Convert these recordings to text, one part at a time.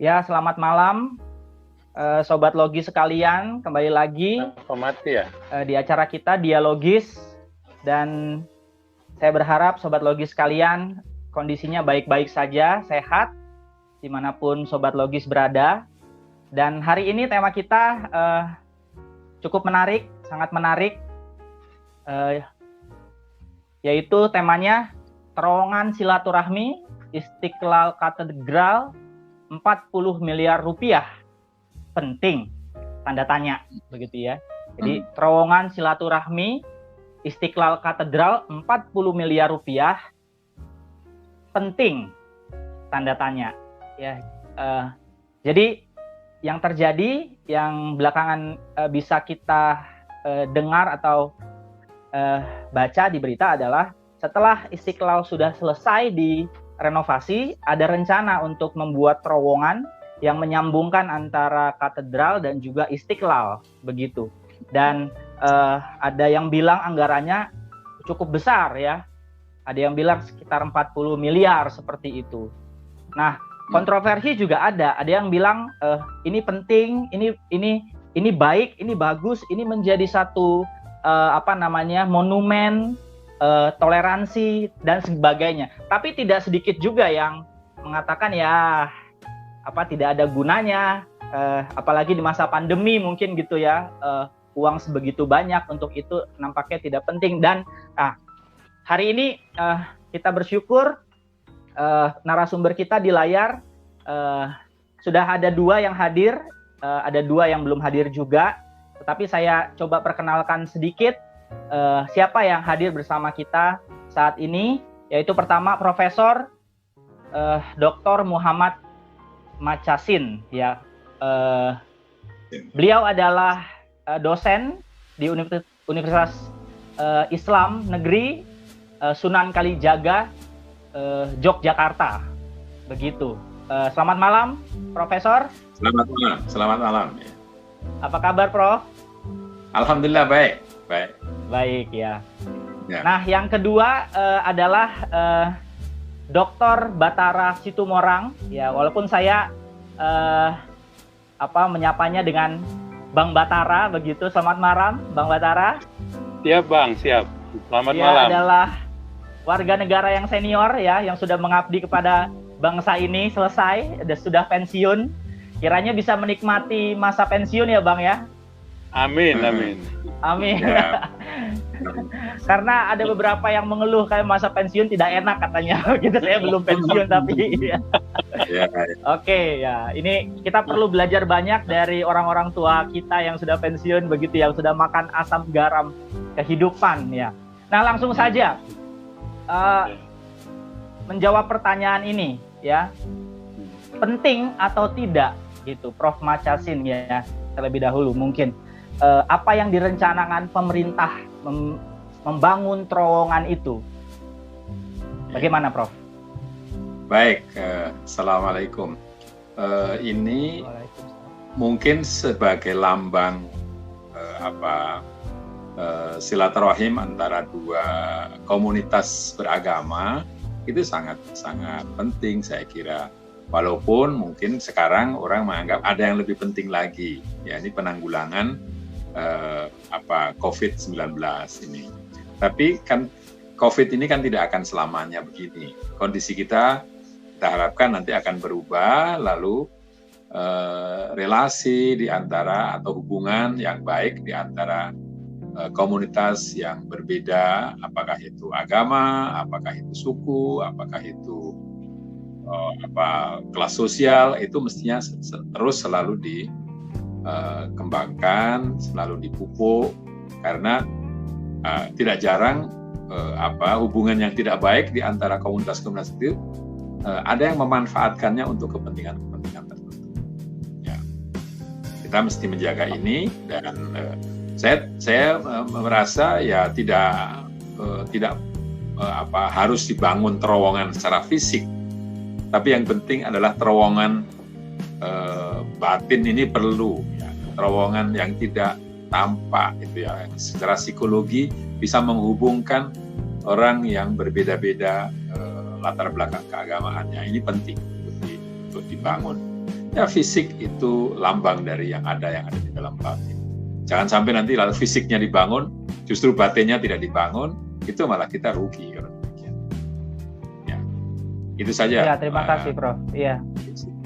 Ya, selamat malam, Sobat Logis sekalian. Kembali lagi mati ya? di acara kita Dialogis. Dan saya berharap Sobat Logis sekalian kondisinya baik-baik saja, sehat, dimanapun Sobat Logis berada. Dan hari ini tema kita cukup menarik, sangat menarik, yaitu temanya terowongan silaturahmi Istiqlal Katedral 40 miliar rupiah penting, tanda tanya, begitu ya. Jadi terowongan silaturahmi Istiqlal Katedral 40 miliar rupiah penting, tanda tanya ya. Jadi yang terjadi, yang belakangan bisa kita dengar atau baca di berita adalah setelah Istiqlal sudah selesai di renovasi, ada rencana untuk membuat terowongan yang menyambungkan antara katedral dan juga Istiqlal, begitu. Dan ada yang bilang anggarannya cukup besar ya. Ada yang bilang sekitar 40 miliar seperti itu. Nah, kontroversi juga ada. Ada yang bilang ini penting, ini baik, ini bagus, ini menjadi satu monumen toleransi dan sebagainya. Tapi tidak sedikit juga yang mengatakan tidak ada gunanya, apalagi di masa pandemi mungkin gitu ya, uang sebegitu banyak untuk itu nampaknya tidak penting. Dan hari ini kita bersyukur narasumber kita di layar sudah ada 2 yang hadir, ada 2 yang belum hadir juga. Tetapi saya coba perkenalkan sedikit siapa yang hadir bersama kita saat ini, yaitu pertama Profesor Dr. Muhammad Machasin ya. Beliau adalah dosen di Universitas Islam Negeri Sunan Kalijaga, Yogyakarta. Begitu. Selamat malam, Profesor. Selamat malam. Apa kabar, Prof? Alhamdulillah baik. Baik ya. Nah, yang kedua adalah Dr. Batara Situmorang ya, walaupun saya menyapanya dengan Bang Batara begitu. Selamat malam, Bang Batara. Siap, Bang, siap. Selamat malam. Dia adalah warga negara yang senior ya, yang sudah mengabdi kepada bangsa ini selesai, sudah pensiun. Kiranya bisa menikmati masa pensiun ya, Bang ya. Amin. Ya. Karena ada beberapa yang mengeluh kayak masa pensiun tidak enak katanya. Gitu, saya belum pensiun tapi. Oke, ya. Ini kita perlu belajar banyak dari orang-orang tua kita yang sudah pensiun begitu, yang sudah makan asam garam kehidupan ya. Nah, langsung saja menjawab pertanyaan ini ya. Penting atau tidak gitu, Prof Machasin ya. Terlebih dahulu mungkin apa yang direncanakan pemerintah membangun terowongan itu, bagaimana, Prof? Baik, Assalamualaikum. Ini mungkin sebagai lambang silaturahim antara 2 komunitas beragama itu sangat penting, saya kira. Walaupun mungkin sekarang orang menganggap ada yang lebih penting lagi, ya ini penanggulangan COVID-19 ini. Tapi kan COVID ini kan tidak akan selamanya begini. Kondisi kita harapkan nanti akan berubah, lalu relasi di antara atau hubungan yang baik di antara komunitas yang berbeda, apakah itu agama, apakah itu suku, apakah itu kelas sosial, itu mestinya terus selalu dikembangkan, selalu dipupuk, karena tidak jarang hubungan yang tidak baik di antara komunitas-komunitas itu ada yang memanfaatkannya untuk kepentingan tertentu. Ya. Kita mesti menjaga ini, dan saya merasa ya tidak harus dibangun terowongan secara fisik. Tapi yang penting adalah terowongan batin ini perlu, ya. Terowongan yang tidak tampak itu ya, yang secara psikologi bisa menghubungkan orang yang berbeda-beda latar belakang keagamaannya. Ini penting untuk dibangun. Ya fisik itu lambang dari yang ada di dalam batin. Jangan sampai nanti lalu fisiknya dibangun, justru batinnya tidak dibangun, itu malah kita rugi. Ya, itu saja. Ya, terima kasih, Prof. Iya.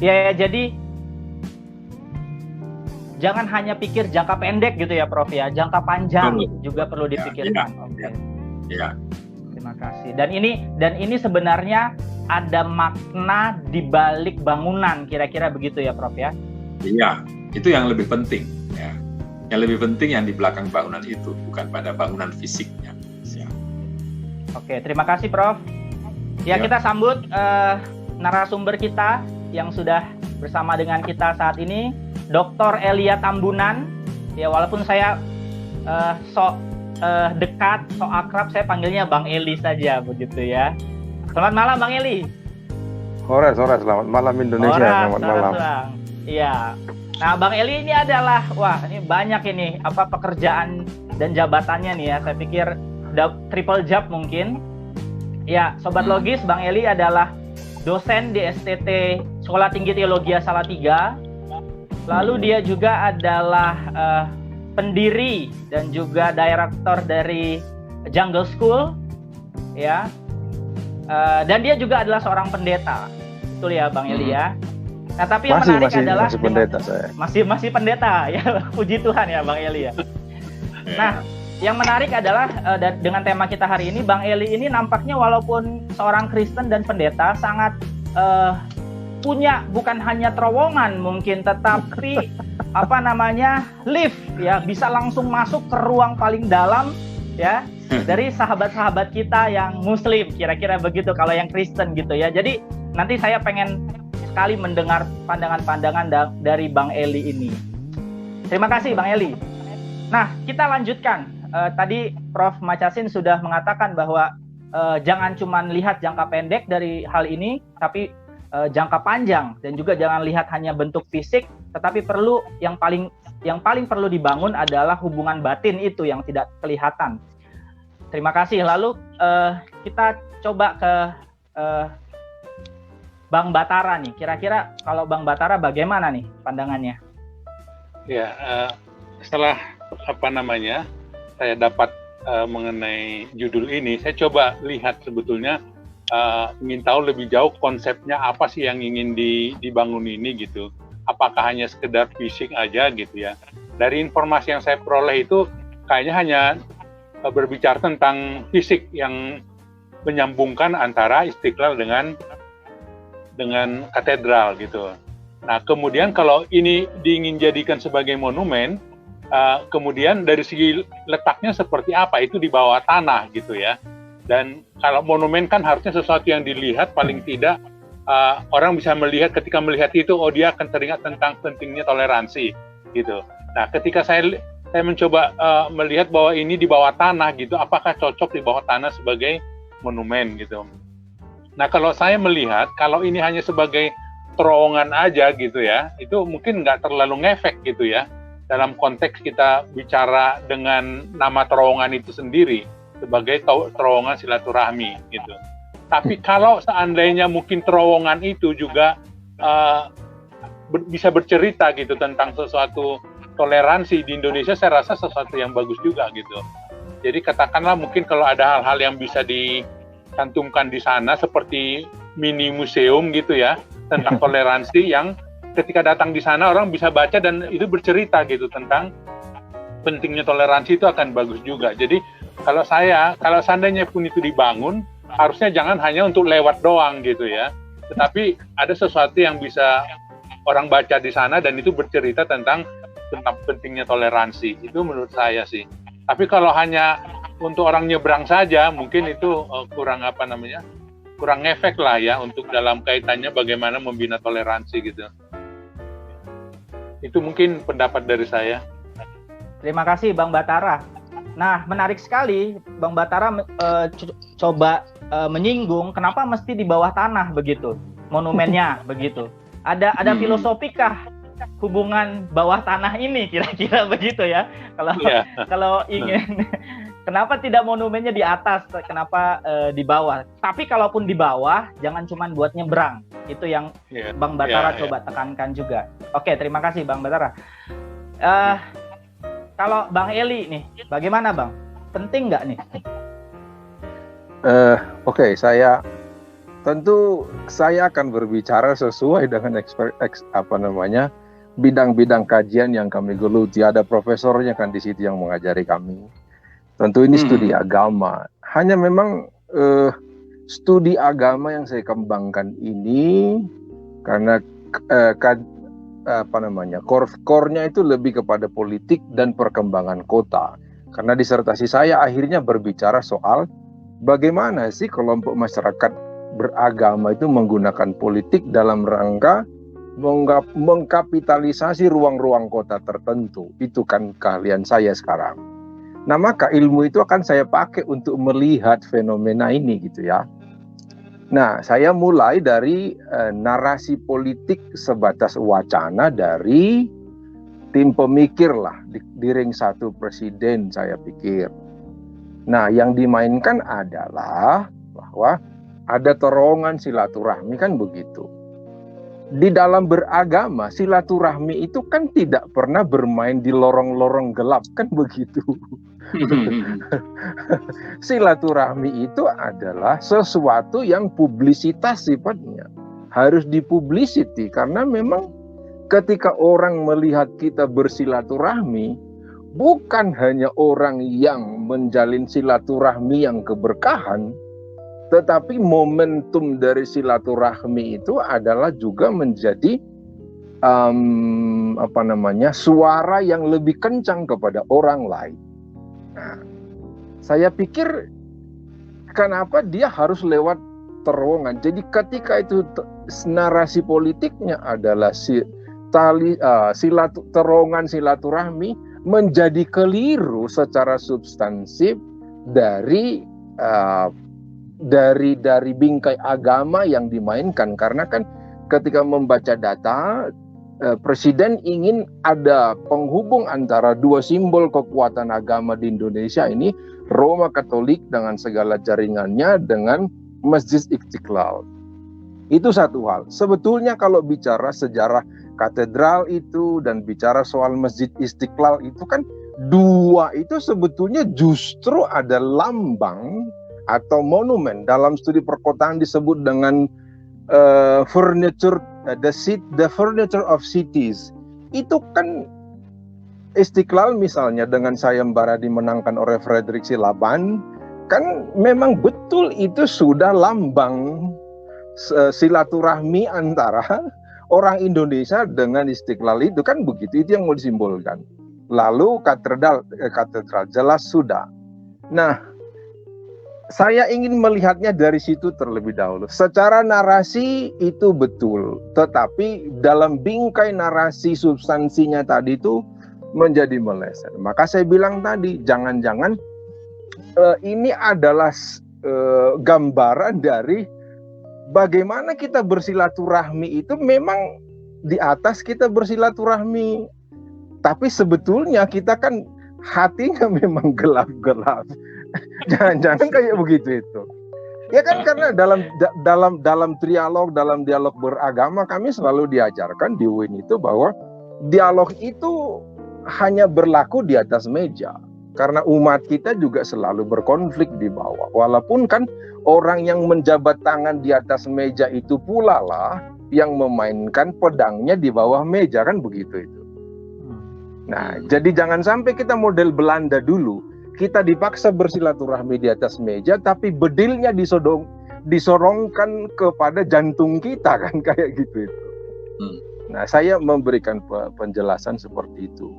Ya, jadi jangan hanya pikir jangka pendek gitu ya, Prof ya. Jangka panjang juga perlu dipikirkan. Oke. Ya. Terima kasih. Dan ini sebenarnya ada makna di balik bangunan, kira-kira begitu ya, Prof ya? Iya, itu yang lebih penting. Ya. Yang lebih penting yang di belakang bangunan itu, bukan pada bangunan fisiknya. Ya. Oke, terima kasih, Prof. Ya, kita sambut narasumber kita yang sudah bersama dengan kita saat ini, Dr. Elia Tambunan. Ya, walaupun saya dekat, akrab, saya panggilnya Bang Eli saja, begitu ya. Selamat malam Bang Eli. Sore, selamat malam Indonesia. Selamat malam. Iya. Nah, Bang Eli ini adalah, ini banyak ini pekerjaan dan jabatannya nih ya. Saya pikir triple job mungkin. Ya, Sobat Logis, Bang Eli adalah dosen di STT Sekolah Tinggi Teologi Salatiga. Lalu dia juga adalah pendiri dan juga direktur dari Jungle School, ya. Dan dia juga adalah seorang pendeta, betul ya Bang Eli ya. Nah tapi yang menarik adalah masih pendeta saya. Masih pendeta ya, puji Tuhan ya Bang Eli ya. Nah yang menarik adalah dengan tema kita hari ini, Bang Eli ini nampaknya walaupun seorang Kristen dan pendeta sangat punya bukan hanya terowongan mungkin, tetapi lift ya, bisa langsung masuk ke ruang paling dalam ya dari sahabat-sahabat kita yang Muslim, kira-kira begitu kalau yang Kristen gitu ya. Jadi nanti saya pengen sekali mendengar pandangan-pandangan dari Bang Eli ini. Terima kasih Bang Eli. Nah kita lanjutkan. Tadi Prof. Macasin sudah mengatakan bahwa jangan cuma lihat jangka pendek dari hal ini, tapi jangka panjang, dan juga jangan lihat hanya bentuk fisik, tetapi perlu yang paling perlu dibangun adalah hubungan batin itu yang tidak kelihatan. Terima kasih. Lalu kita coba ke Bang Batara nih. Kira-kira kalau Bang Batara bagaimana nih pandangannya? Ya, setelah saya dapat mengenai judul ini, saya coba lihat sebetulnya ingin tahu lebih jauh konsepnya apa sih yang ingin dibangun ini gitu. Apakah hanya sekedar fisik aja gitu ya. Dari informasi yang saya peroleh itu kayaknya hanya berbicara tentang fisik yang menyambungkan antara Istiqlal dengan katedral gitu. Nah kemudian kalau ini diingin jadikan sebagai monumen, kemudian dari segi letaknya seperti apa, itu di bawah tanah gitu ya. Dan kalau monumen kan harusnya sesuatu yang dilihat, paling tidak orang bisa melihat, ketika melihat itu, dia akan teringat tentang pentingnya toleransi gitu. Nah ketika saya mencoba melihat bahwa ini di bawah tanah gitu, apakah cocok di bawah tanah sebagai monumen gitu. Nah kalau saya melihat, kalau ini hanya sebagai terowongan aja gitu ya, itu mungkin nggak terlalu ngefek gitu ya, dalam konteks kita bicara dengan nama terowongan itu sendiri sebagai terowongan silaturahmi gitu. Tapi kalau seandainya mungkin terowongan itu juga bisa bercerita gitu tentang sesuatu toleransi di Indonesia, saya rasa sesuatu yang bagus juga gitu. Jadi katakanlah mungkin kalau ada hal-hal yang bisa dicantumkan di sana seperti mini museum gitu ya tentang toleransi, yang ketika datang di sana orang bisa baca dan itu bercerita gitu tentang pentingnya toleransi, itu akan bagus juga. Jadi kalau seandainya pun itu dibangun, harusnya jangan hanya untuk lewat doang gitu ya, tetapi ada sesuatu yang bisa orang baca di sana dan itu bercerita tentang pentingnya toleransi. Itu menurut saya sih. Tapi kalau hanya untuk orang nyebrang saja, mungkin itu kurang efek lah ya untuk dalam kaitannya bagaimana membina toleransi gitu. Itu mungkin pendapat dari saya. Terima kasih Bang Batara. Nah, menarik sekali Bang Batara coba menyinggung kenapa mesti di bawah tanah begitu monumennya begitu. Ada filosofikah hubungan bawah tanah ini, kira-kira begitu ya? Kalau ingin Kenapa tidak monumennya di atas? Kenapa di bawah? Tapi kalaupun di bawah, jangan cuma buat nyebrang. Itu yang Bang Batara coba tekankan juga. Oke, terima kasih Bang Batara. Kalau Bang Eli nih, bagaimana Bang? Penting nggak nih? Oke, tentu saya akan berbicara sesuai dengan bidang-bidang kajian yang kami geluti. Ada profesornya kan di situ yang mengajari kami. Tentu ini studi agama. Hanya memang studi agama yang saya kembangkan ini karena core-nya itu lebih kepada politik dan perkembangan kota. Karena disertasi saya akhirnya berbicara soal bagaimana sih kelompok masyarakat beragama itu menggunakan politik dalam rangka mengkapitalisasi ruang-ruang kota tertentu. Itu kan keahlian saya sekarang. Nah, maka ilmu itu akan saya pakai untuk melihat fenomena ini gitu ya. Nah, saya mulai dari narasi politik sebatas wacana dari tim pemikir lah di ring 1 presiden saya pikir. Nah, yang dimainkan adalah bahwa ada terowongan silaturahmi kan begitu. Di dalam beragama, silaturahmi itu kan tidak pernah bermain di lorong-lorong gelap kan begitu. Silaturahmi itu adalah sesuatu yang publisitas sifatnya. Harus dipublicity karena memang ketika orang melihat kita bersilaturahmi, bukan hanya orang yang menjalin silaturahmi yang keberkahan, tetapi momentum dari silaturahmi itu adalah juga menjadi suara yang lebih kencang kepada orang lain. Nah, saya pikir kenapa dia harus lewat terowongan. Jadi ketika itu narasi politiknya adalah terowongan silaturahmi, menjadi keliru secara substansif dari bingkai agama yang dimainkan. Karena kan ketika membaca data, Presiden ingin ada penghubung antara dua simbol kekuatan agama di Indonesia ini, Roma Katolik dengan segala jaringannya dengan Masjid Istiqlal. Itu satu hal. Sebetulnya kalau bicara sejarah katedral itu dan bicara soal Masjid Istiqlal itu kan dua itu sebetulnya justru ada lambang atau monumen. Dalam studi perkotaan disebut dengan furniture, the furniture of cities. Itu kan Istiqlal misalnya dengan sayembara dimenangkan oleh Frederick Silaban, kan memang betul itu sudah lambang silaturahmi antara orang Indonesia dengan Istiqlal itu kan begitu, itu yang mau disimbolkan. Lalu katedral jelas sudah. Nah, saya ingin melihatnya dari situ terlebih dahulu. Secara narasi itu betul, tetapi dalam bingkai narasi substansinya tadi itu menjadi meleset. Maka saya bilang tadi, jangan-jangan ini adalah gambaran dari bagaimana kita bersilaturahmi itu memang di atas kita bersilaturahmi. Tapi sebetulnya kita kan hatinya memang gelap-gelap. Jangan-jangan kayak begitu itu. Ya kan karena dalam dialog beragama kami selalu diajarkan di UIN itu bahwa dialog itu hanya berlaku di atas meja. Karena umat kita juga selalu berkonflik di bawah. Walaupun kan orang yang menjabat tangan di atas meja itu pula lah yang memainkan pedangnya di bawah meja, kan begitu itu. Nah, jadi jangan sampai kita model Belanda dulu. Kita dipaksa bersilaturahmi di atas meja, tapi bedilnya disorongkan kepada jantung kita, kan kayak gitu itu. Nah, saya memberikan penjelasan seperti itu.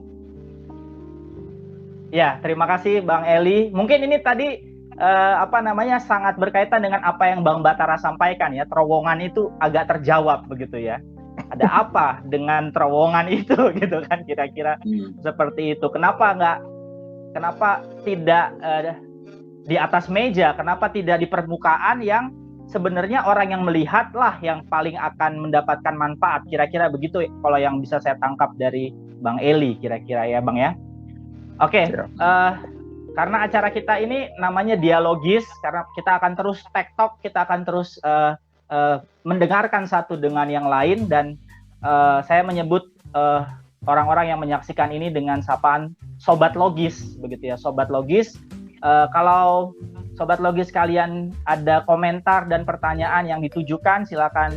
Ya, terima kasih Bang Eli. Mungkin ini tadi sangat berkaitan dengan apa yang Bang Batara sampaikan ya. Terowongan itu agak terjawab begitu ya. Ada apa dengan terowongan itu gitu kan kira-kira seperti itu. Kenapa tidak di atas meja? Kenapa tidak di permukaan yang sebenarnya orang yang melihat lah yang paling akan mendapatkan manfaat? Kira-kira begitu kalau yang bisa saya tangkap dari Bang Eli kira-kira ya Bang ya. Oke, karena acara kita ini namanya dialogis, karena kita akan terus tektok, kita akan terus mendengarkan satu dengan yang lain, dan saya menyebut orang-orang yang menyaksikan ini dengan sapaan Sobat Logis, begitu ya, Sobat Logis. Kalau Sobat Logis kalian ada komentar dan pertanyaan yang ditujukan, silakan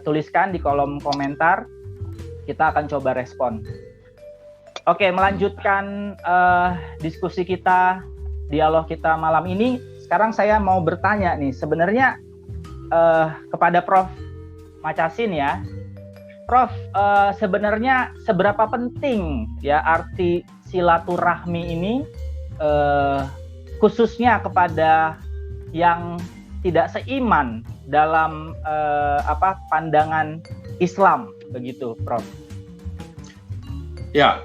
tuliskan di kolom komentar, kita akan coba respon. Oke, melanjutkan diskusi kita, dialog kita malam ini. Sekarang saya mau bertanya nih, sebenarnya kepada Prof. Macasin ya. Prof, sebenarnya seberapa penting ya arti silaturahmi ini, khususnya kepada yang tidak seiman dalam pandangan Islam, begitu, Prof? Ya.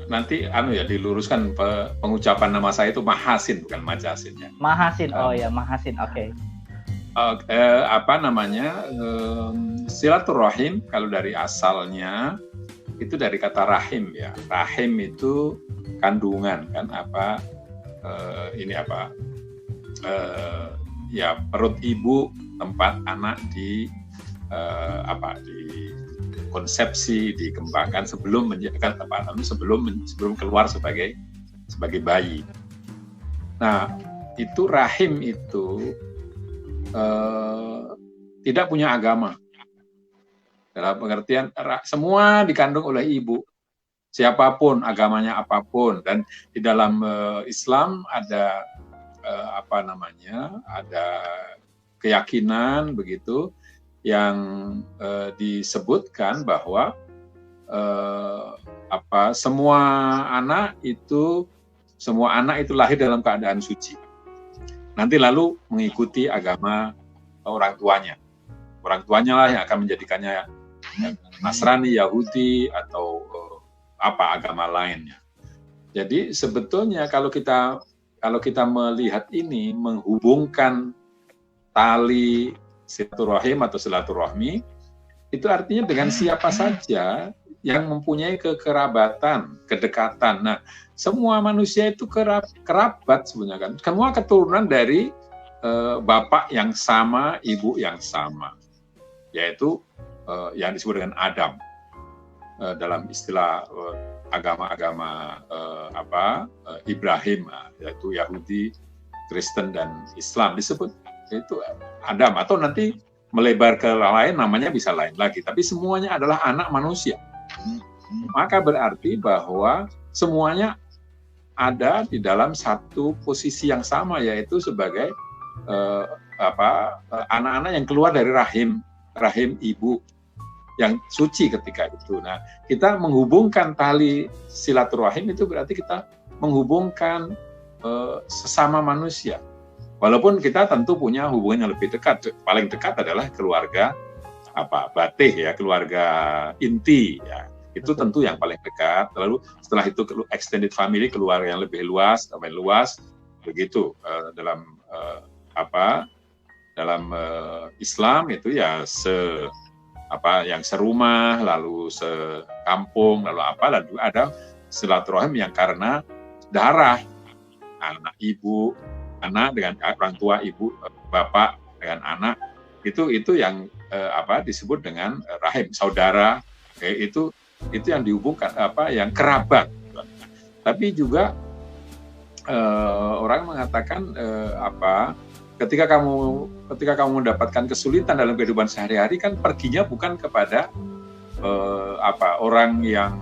Nanti diluruskan pengucapan nama saya itu Mahasin, bukan Macasin ya. Mahasin, oh ya, Mahasin, oke. Silaturahim kalau dari asalnya itu dari kata rahim ya. Rahim itu kandungan kan, perut ibu, tempat anak di konsepsi, dikembangkan sebelum sebelum keluar sebagai bayi. Nah, itu rahim itu tidak punya agama. Dalam pengertian semua dikandung oleh ibu. Siapapun agamanya apapun, dan di dalam Islam ada ada keyakinan begitu yang disebutkan bahwa semua anak itu lahir dalam keadaan suci. Nanti lalu mengikuti agama orang tuanya. Orang tuanya lah yang akan menjadikannya Nasrani, Yahudi, atau agama lainnya. Jadi sebetulnya kalau kita melihat ini, menghubungkan tali silaturahim atau silaturahmi, itu artinya dengan siapa saja yang mempunyai kekerabatan, kedekatan. Nah, semua manusia itu kerabat sebenarnya kan. Semua keturunan dari bapak yang sama, ibu yang sama, yaitu yang disebut dengan Adam. Dalam istilah agama-agama Ibrahim, yaitu Yahudi, Kristen, dan Islam disebut itu Adam, atau nanti melebar ke lain namanya bisa lain lagi, tapi semuanya adalah anak manusia. Maka berarti bahwa semuanya ada di dalam satu posisi yang sama, yaitu sebagai anak-anak yang keluar dari rahim ibu yang suci ketika itu. Nah, kita menghubungkan tali silaturahim itu berarti kita menghubungkan sesama manusia. Walaupun kita tentu punya hubungan yang lebih dekat, paling dekat adalah keluarga batih ya, keluarga inti ya. Itu tentu yang paling dekat. Lalu setelah itu extended family, keluarga yang lebih luas, begitu. Dalam Islam itu ya yang serumah, lalu sekampung, lalu ada silaturahim yang karena darah, anak ibu, anak dengan orang tua, ibu, bapak dengan anak, itu yang disebut dengan rahim, saudara, itu yang dihubungkan, yang kerabat. Tapi juga orang mengatakan ketika kamu mendapatkan kesulitan dalam kehidupan sehari-hari, kan perginya bukan kepada orang yang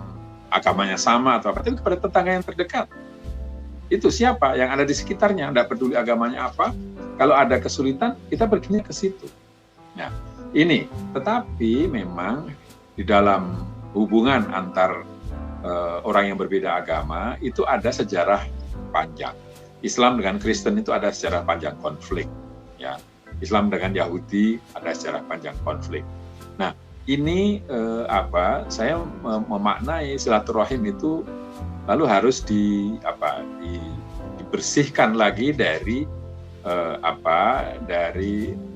agamanya sama atau tapi kepada tetangga yang terdekat. Itu siapa yang ada di sekitarnya, tidak peduli agamanya apa. Kalau ada kesulitan, kita perginya ke situ. Nah, ini. Tetapi memang di dalam hubungan antar orang yang berbeda agama itu ada sejarah panjang. Islam dengan Kristen itu ada sejarah panjang konflik. Ya, Islam dengan Yahudi ada sejarah panjang konflik. Nah, ini saya memaknai silaturahim itu lalu harus dibersihkan lagi dari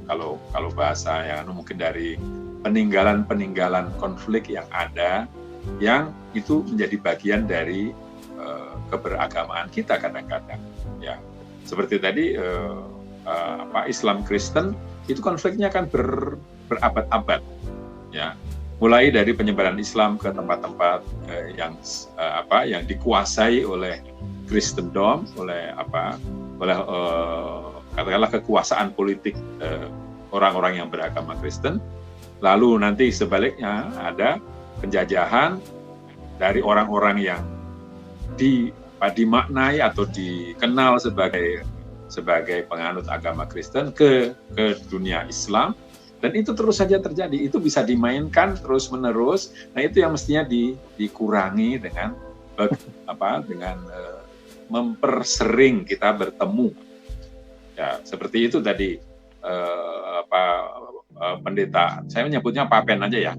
kalau bahasa yang mungkin dari peninggalan konflik yang ada, yang itu menjadi bagian dari keberagamaan kita kadang-kadang. Ya, seperti tadi Islam Kristen itu konfliknya kan berabad-abad. Ya, mulai dari penyebaran Islam ke tempat-tempat yang dikuasai oleh Kristendom, oleh katakanlah kekuasaan politik orang-orang yang beragama Kristen. Lalu nanti sebaliknya ada penjajahan dari orang-orang yang dimaknai atau dikenal sebagai penganut agama Kristen ke dunia Islam, dan itu terus saja terjadi. Itu bisa dimainkan terus-menerus. Nah, itu yang mestinya dikurangi dengan mempersering kita bertemu. Ya, seperti itu tadi pendeta, saya menyebutnya Papen aja ya.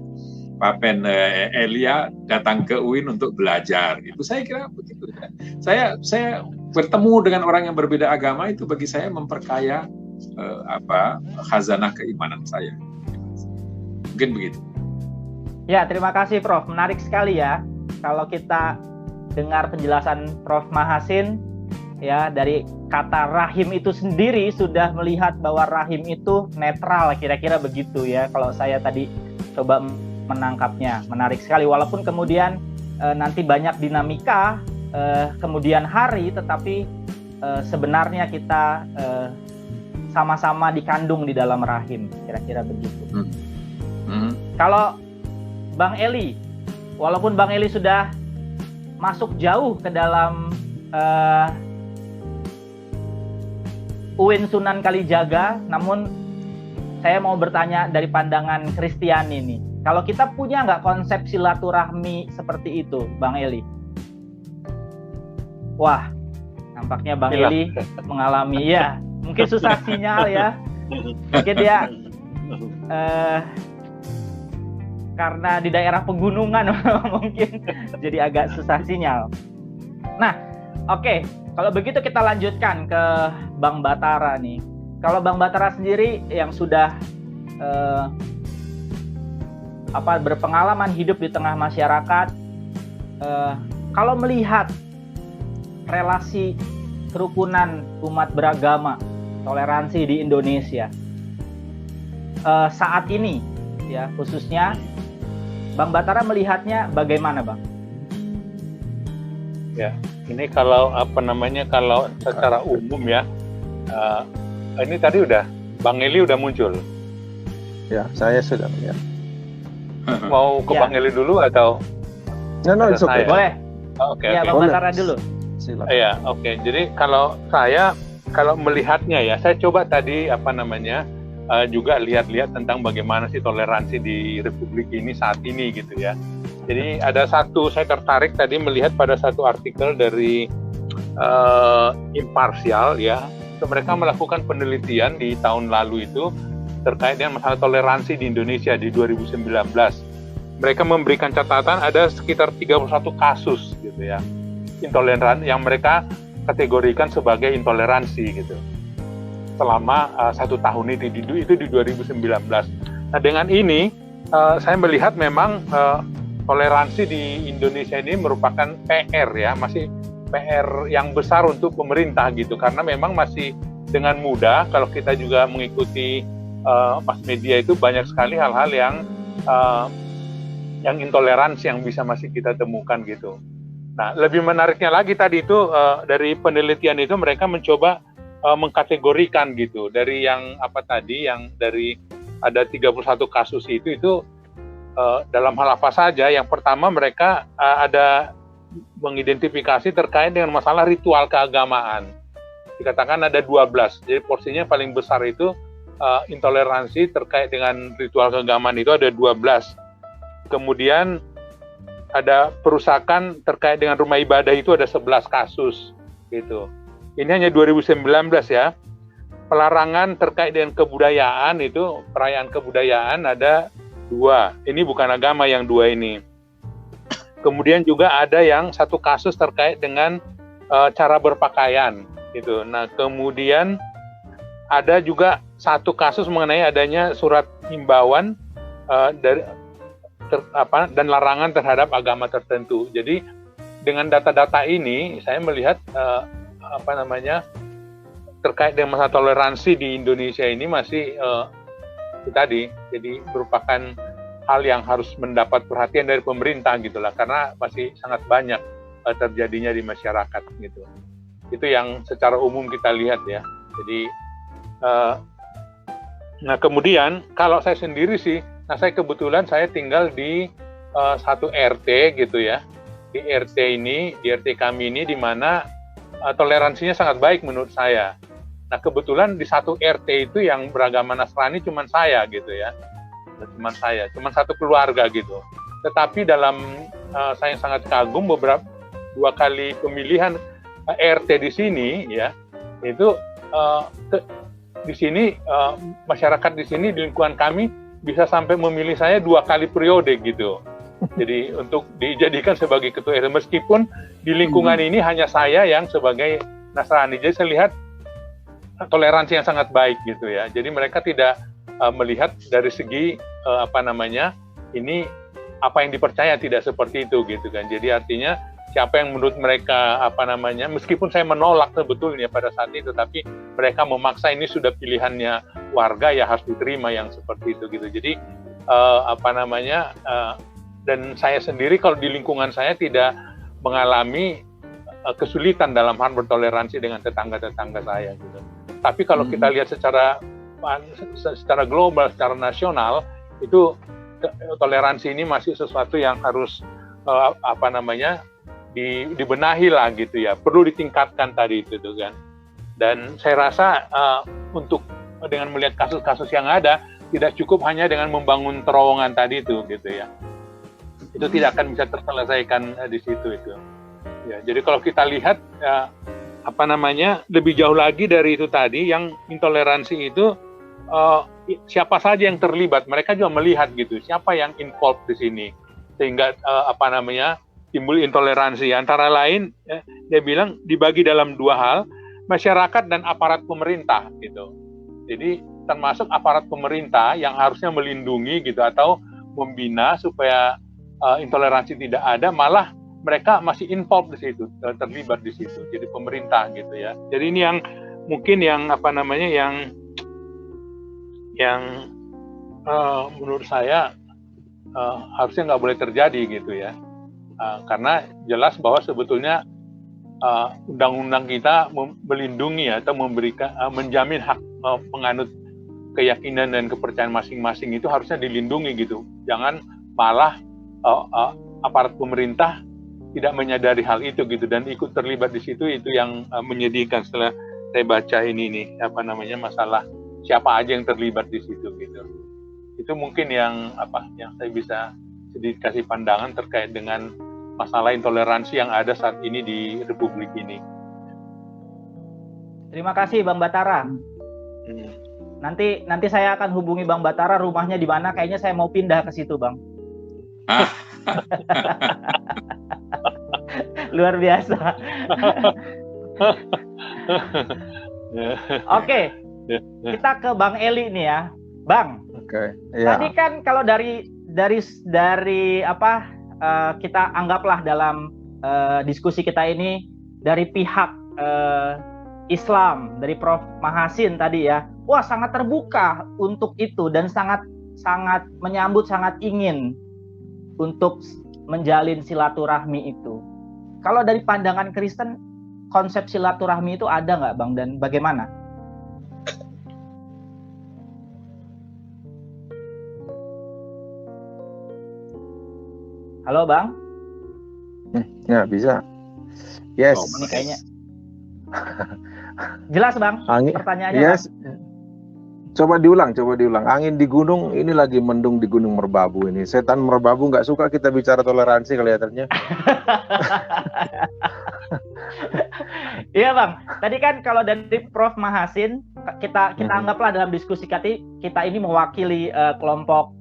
Papen Elia datang ke UIN untuk belajar. Itu saya kira begitu. Saya bertemu dengan orang yang berbeda agama, itu bagi saya memperkaya khazanah keimanan saya. Mungkin begitu. Ya, terima kasih Prof. Menarik sekali ya. Kalau kita dengar penjelasan Prof. Mahasin, ya, dari kata rahim itu sendiri sudah melihat bahwa rahim itu netral, kira-kira begitu ya. Kalau saya tadi coba menangkapnya, menarik sekali. Walaupun kemudian nanti banyak dinamika kemudian hari, tetapi sebenarnya kita sama-sama dikandung di dalam rahim, kira-kira begitu. Kalau Bang Eli, walaupun Bang Eli sudah masuk jauh ke dalam UIN Sunan Kalijaga, namun saya mau bertanya dari pandangan Kristiani nih. Kalau kita punya nggak konsep silaturahmi seperti itu, Bang Eli? Wah, nampaknya Bang Eli mengalami, ya, mungkin susah sinyal ya. Mungkin dia karena di daerah pegunungan mungkin jadi agak susah sinyal. Nah, oke. Kalau begitu kita lanjutkan ke Bang Batara nih. Kalau Bang Batara sendiri yang sudah berpengalaman hidup di tengah masyarakat, kalau melihat relasi kerukunan umat beragama, toleransi di Indonesia saat ini, ya, khususnya Bang Batara melihatnya bagaimana, Bang? Ya, ini kalau kalau secara umum ya, ini tadi Bang Eli udah muncul. Ya, saya sudah melihat. Mau ke Bang Eli dulu atau? No, it's okay. Boleh. Oke. Ya, Bang Batara dulu. Silakan. Iya, oke. Jadi kalau melihatnya ya, saya coba tadi juga lihat-lihat tentang bagaimana sih toleransi di Republik ini saat ini gitu ya. Jadi saya tertarik tadi melihat pada satu artikel dari Imparsial ya. Mereka melakukan penelitian di tahun lalu itu terkait dengan masalah toleransi di Indonesia di 2019. Mereka memberikan catatan ada sekitar 31 kasus gitu ya, intoleran yang mereka kategorikan sebagai intoleransi gitu. Selama 1 tahun itu di 2019. Nah, dengan ini saya melihat memang toleransi di Indonesia ini merupakan PR ya, masih PR yang besar untuk pemerintah gitu, karena memang masih dengan mudah kalau kita juga mengikuti mass media itu banyak sekali hal-hal yang intoleransi yang bisa masih kita temukan gitu. Nah, lebih menariknya lagi tadi itu dari penelitian itu mereka mencoba mengkategorikan gitu dari yang dari ada 31 kasus itu dalam hal apa saja. Yang pertama mereka ada mengidentifikasi terkait dengan masalah ritual keagamaan. Dikatakan ada 12. Jadi porsinya paling besar itu intoleransi terkait dengan ritual keagamaan itu ada 12. Kemudian ada perusakan terkait dengan rumah ibadah itu ada 11 kasus gitu. Ini hanya 2019 ya. Pelarangan terkait dengan kebudayaan itu, perayaan kebudayaan ada 2. Ini bukan agama yang 2 ini. Kemudian juga ada yang 1 kasus terkait dengan cara berpakaian gitu. Nah, kemudian ada juga 1 kasus mengenai adanya surat himbauan dan larangan terhadap agama tertentu. Jadi dengan data-data ini saya melihat terkait dengan masalah toleransi di Indonesia ini masih itu tadi, jadi merupakan hal yang harus mendapat perhatian dari pemerintah gitulah, karena masih sangat banyak terjadinya di masyarakat gitu. Itu yang secara umum kita lihat ya. Jadi nah kemudian kalau saya sendiri sih, saya kebetulan saya tinggal di satu RT gitu ya. Di RT kami ini di mana toleransinya sangat baik menurut saya. Nah kebetulan di satu RT itu yang beragama Nasrani cuma saya gitu ya, cuma satu keluarga gitu. Tetapi dalam saya sangat kagum dua kali pemilihan RT di sini ya, itu di sini masyarakat di sini di lingkungan kami bisa sampai memilih saya 2 kali periode gitu. Jadi untuk dijadikan sebagai ketua RT, meskipun di lingkungan ini hanya saya yang sebagai Nasrani. Jadi saya lihat toleransi yang sangat baik gitu ya. Jadi mereka tidak melihat dari segi ini apa yang dipercaya, tidak seperti itu gitu kan. Jadi artinya siapa yang menurut mereka meskipun saya menolak sebetulnya pada saat itu, tapi mereka memaksa, ini sudah pilihannya warga ya harus diterima yang seperti itu gitu. Jadi dan saya sendiri kalau di lingkungan saya tidak mengalami kesulitan dalam hal bertoleransi dengan tetangga-tetangga saya gitu. Tapi kalau kita lihat secara global, secara nasional, itu toleransi ini masih sesuatu yang harus dibenahi lah gitu ya, perlu ditingkatkan tadi itu kan. Dan saya rasa untuk dengan melihat kasus-kasus yang ada, tidak cukup hanya dengan membangun terowongan tadi itu gitu ya, itu tidak akan bisa terselesaikan di situ itu ya. Jadi kalau kita lihat lebih jauh lagi dari itu tadi, yang intoleransi itu siapa saja yang terlibat, mereka juga melihat gitu, siapa yang involved di sini, sehingga timbul intoleransi. Antara lain dia bilang dibagi dalam 2 hal, masyarakat dan aparat pemerintah gitu. Jadi termasuk aparat pemerintah yang harusnya melindungi gitu atau membina supaya intoleransi tidak ada, malah mereka masih involved di situ, terlibat di situ. Jadi pemerintah gitu ya. Jadi ini yang mungkin yang menurut saya harusnya nggak boleh terjadi gitu ya. Karena jelas bahwa sebetulnya undang-undang kita melindungi atau memberikan menjamin hak penganut keyakinan dan kepercayaan masing-masing itu harusnya dilindungi gitu. Jangan malah aparat pemerintah tidak menyadari hal itu gitu dan ikut terlibat di situ. Itu yang menyedihkan setelah saya baca ini masalah siapa aja yang terlibat di situ gitu. Itu mungkin yang saya bisa sedikit kasih pandangan terkait dengan masalah intoleransi yang ada saat ini di Republik ini. Terima kasih Bang Batara. Nanti saya akan hubungi Bang Batara, rumahnya di mana, kayaknya saya mau pindah ke situ, Bang. Luar biasa. Oke, kita ke Bang Eli nih ya, Bang. Oke. Ya. Tadi kan kalau dari kita anggaplah dalam diskusi kita ini dari pihak Islam, dari Prof. Mahasin tadi ya, wah sangat terbuka untuk itu dan sangat menyambut, sangat ingin untuk menjalin silaturahmi itu. Kalau dari pandangan Kristen, konsep silaturahmi itu ada nggak, Bang, dan bagaimana? Halo, Bang? Ya, bisa. Yes. Ini kayaknya jelas, Bang, pertanyaannya. Yes. Bang? Coba diulang. Angin di gunung, ini lagi mendung di Gunung Merbabu ini. Setan Merbabu nggak suka kita bicara toleransi kelihatannya. Iya, Bang. Tadi kan kalau dari Prof. Mahasin, kita anggaplah dalam diskusi kita ini mewakili kelompok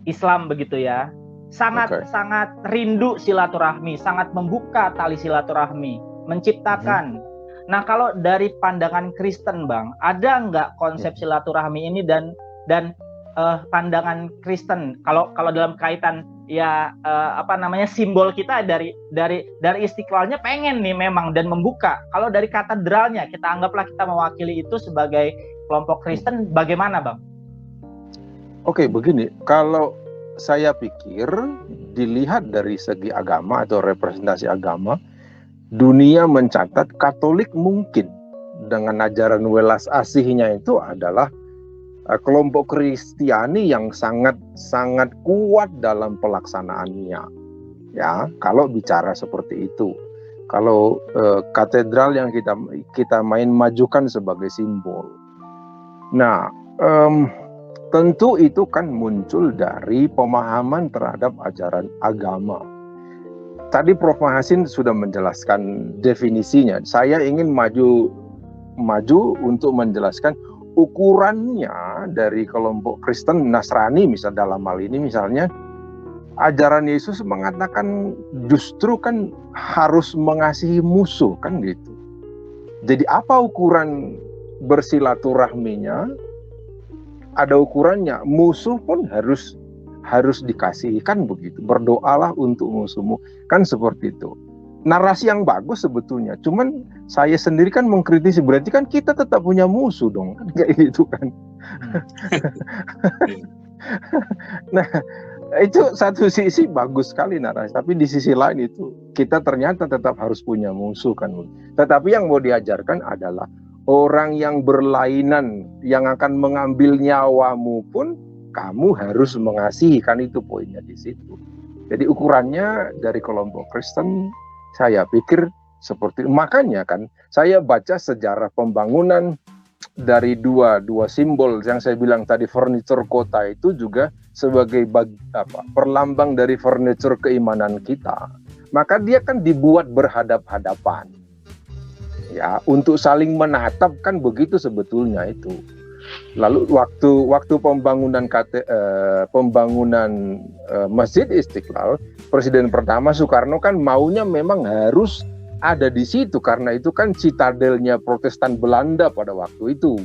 Islam begitu ya. Sangat rindu silaturahmi, sangat membuka tali silaturahmi, menciptakan. Nah, kalau dari pandangan Kristen, Bang, ada nggak konsep silaturahmi ini dan pandangan Kristen kalau dalam kaitan simbol kita dari Istiqlalnya pengen nih memang dan membuka. Kalau dari katedralnya kita anggaplah kita mewakili itu sebagai kelompok Kristen, bagaimana Bang? Oke, begini, kalau saya pikir dilihat dari segi agama atau representasi agama, dunia mencatat Katolik mungkin dengan ajaran welas asihnya itu adalah kelompok Kristiani yang sangat kuat dalam pelaksanaannya. Ya, kalau bicara seperti itu. Kalau katedral yang kita majukan sebagai simbol. Nah, tentu itu kan muncul dari pemahaman terhadap ajaran agama. Tadi Prof. Mahasin sudah menjelaskan definisinya. Saya ingin maju untuk menjelaskan ukurannya dari kelompok Kristen Nasrani, misal dalam hal ini misalnya ajaran Yesus mengatakan justru kan harus mengasihi musuh kan gitu. Jadi apa ukuran bersilaturahminya? Ada ukurannya, musuh pun harus dikasihi kan begitu. Berdoalah untuk musuhmu kan seperti itu. Narasi yang bagus sebetulnya. Cuman saya sendiri kan mengkritisi, berarti kan kita tetap punya musuh dong kan kayak gitu kan. Nah, itu satu sisi bagus sekali narasi, tapi di sisi lain itu kita ternyata tetap harus punya musuh kan. Tetapi yang mau diajarkan adalah orang yang berlainan, yang akan mengambil nyawamu pun kamu harus mengasihi, kan itu poinnya di situ. Jadi ukurannya dari kelompok Kristen, saya pikir seperti makanya kan saya baca sejarah pembangunan dari dua simbol yang saya bilang tadi, furniture kota itu juga sebagai perlambang dari furniture keimanan kita. Maka dia kan dibuat berhadap-hadapan. Ya, untuk saling menatap kan begitu sebetulnya itu. Lalu waktu pembangunan Masjid Istiqlal, Presiden pertama Soekarno kan maunya memang harus ada di situ karena itu kan citadelnya Protestan Belanda pada waktu itu.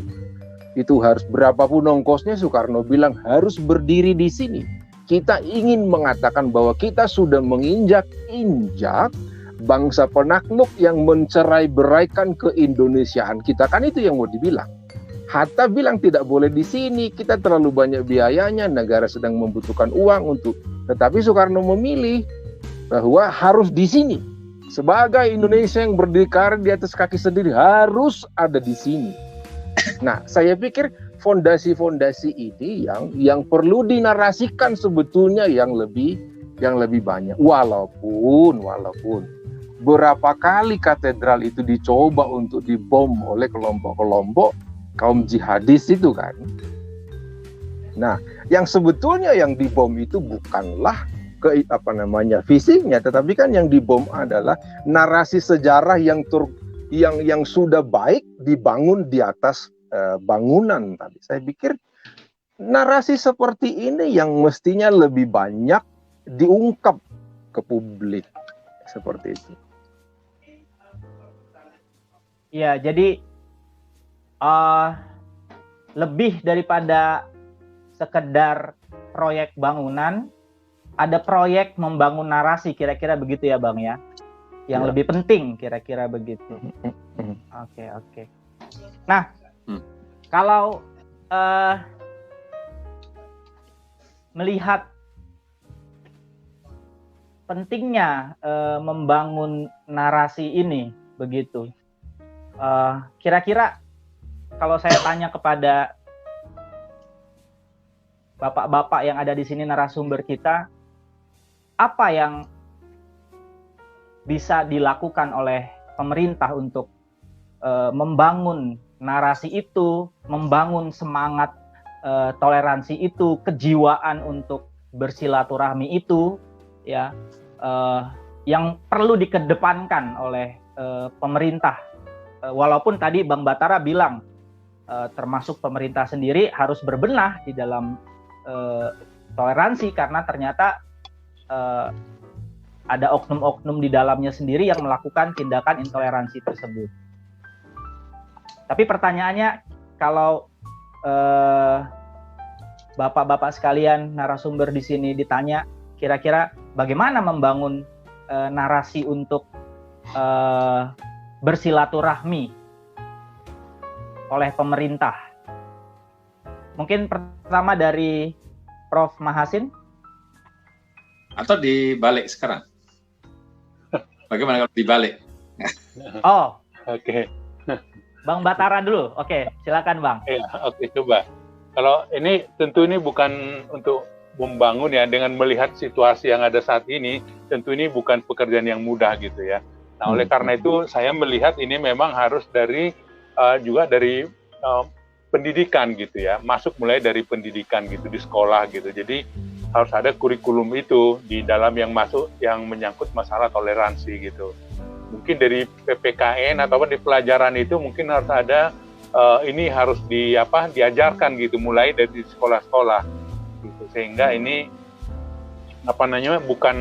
Itu harus berapapun ongkosnya, Soekarno bilang harus berdiri di sini. Kita ingin mengatakan bahwa kita sudah menginjak bangsa penakluk yang mencerai-beraikan keindonesiaan kita, kan itu yang mau dibilang. Hatta bilang tidak boleh di sini, kita terlalu banyak biayanya, negara sedang membutuhkan uang untuk. Tetapi Soekarno memilih bahwa harus di sini. Sebagai Indonesia yang berdikari di atas kaki sendiri harus ada di sini. Nah, saya pikir fondasi-fondasi ini yang perlu dinarasikan sebetulnya yang lebih banyak. Walaupun berapa kali katedral itu dicoba untuk dibom oleh kelompok-kelompok kaum jihadis itu kan. Nah, yang sebetulnya yang dibom itu bukanlah fisiknya, tetapi kan yang dibom adalah narasi sejarah yang sudah baik dibangun di atas bangunan tadi. Saya pikir narasi seperti ini yang mestinya lebih banyak diungkap ke publik seperti itu. Ya, jadi lebih daripada sekedar proyek bangunan, ada proyek membangun narasi, kira-kira begitu ya Bang ya? Yang lebih penting kira-kira begitu. Oke. Nah, kalau melihat pentingnya membangun narasi ini begitu, kira-kira kalau saya tanya kepada bapak-bapak yang ada di sini narasumber kita, apa yang bisa dilakukan oleh pemerintah untuk membangun narasi itu, membangun semangat toleransi itu, kejiwaan untuk bersilaturahmi itu, ya, yang perlu dikedepankan oleh pemerintah. Walaupun tadi Bang Batara bilang termasuk pemerintah sendiri harus berbenah di dalam toleransi karena ternyata ada oknum-oknum di dalamnya sendiri yang melakukan tindakan intoleransi tersebut. Tapi pertanyaannya, kalau bapak-bapak sekalian narasumber di sini ditanya, kira-kira bagaimana membangun narasi untuk bersilaturahmi oleh pemerintah. Mungkin pertama dari Prof. Mahasin. Atau dibalik sekarang? Bagaimana kalau dibalik? Oh, Oke. Bang Batara dulu. Oke, silakan Bang. Ya, oke, coba. Kalau ini tentu ini bukan untuk membangun ya, dengan melihat situasi yang ada saat ini, tentu ini bukan pekerjaan yang mudah gitu ya. Nah, oleh karena itu saya melihat ini memang harus dari juga dari pendidikan gitu ya, masuk mulai dari pendidikan gitu di sekolah gitu. Jadi harus ada kurikulum itu di dalam yang masuk yang menyangkut masalah toleransi gitu. Mungkin dari PPKN ataupun di pelajaran itu mungkin harus ada ini harus diajarkan gitu mulai dari sekolah-sekolah gitu, sehingga ini bukan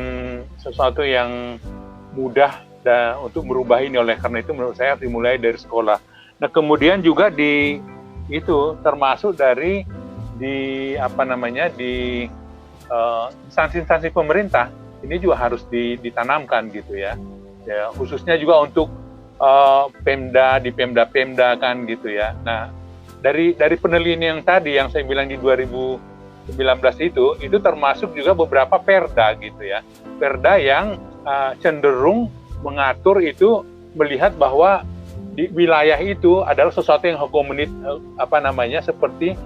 sesuatu yang mudah untuk merubah ini. Oleh karena itu menurut saya dimulai dari sekolah. Nah, kemudian juga termasuk dari instansi-instansi pemerintah ini juga harus ditanamkan gitu ya. Ya, khususnya juga untuk Pemda kan gitu ya. Nah, dari penelitian yang tadi yang saya bilang di 2019 itu termasuk juga beberapa perda gitu ya. Perda yang cenderung mengatur itu, melihat bahwa di wilayah itu adalah sesuatu yang seperti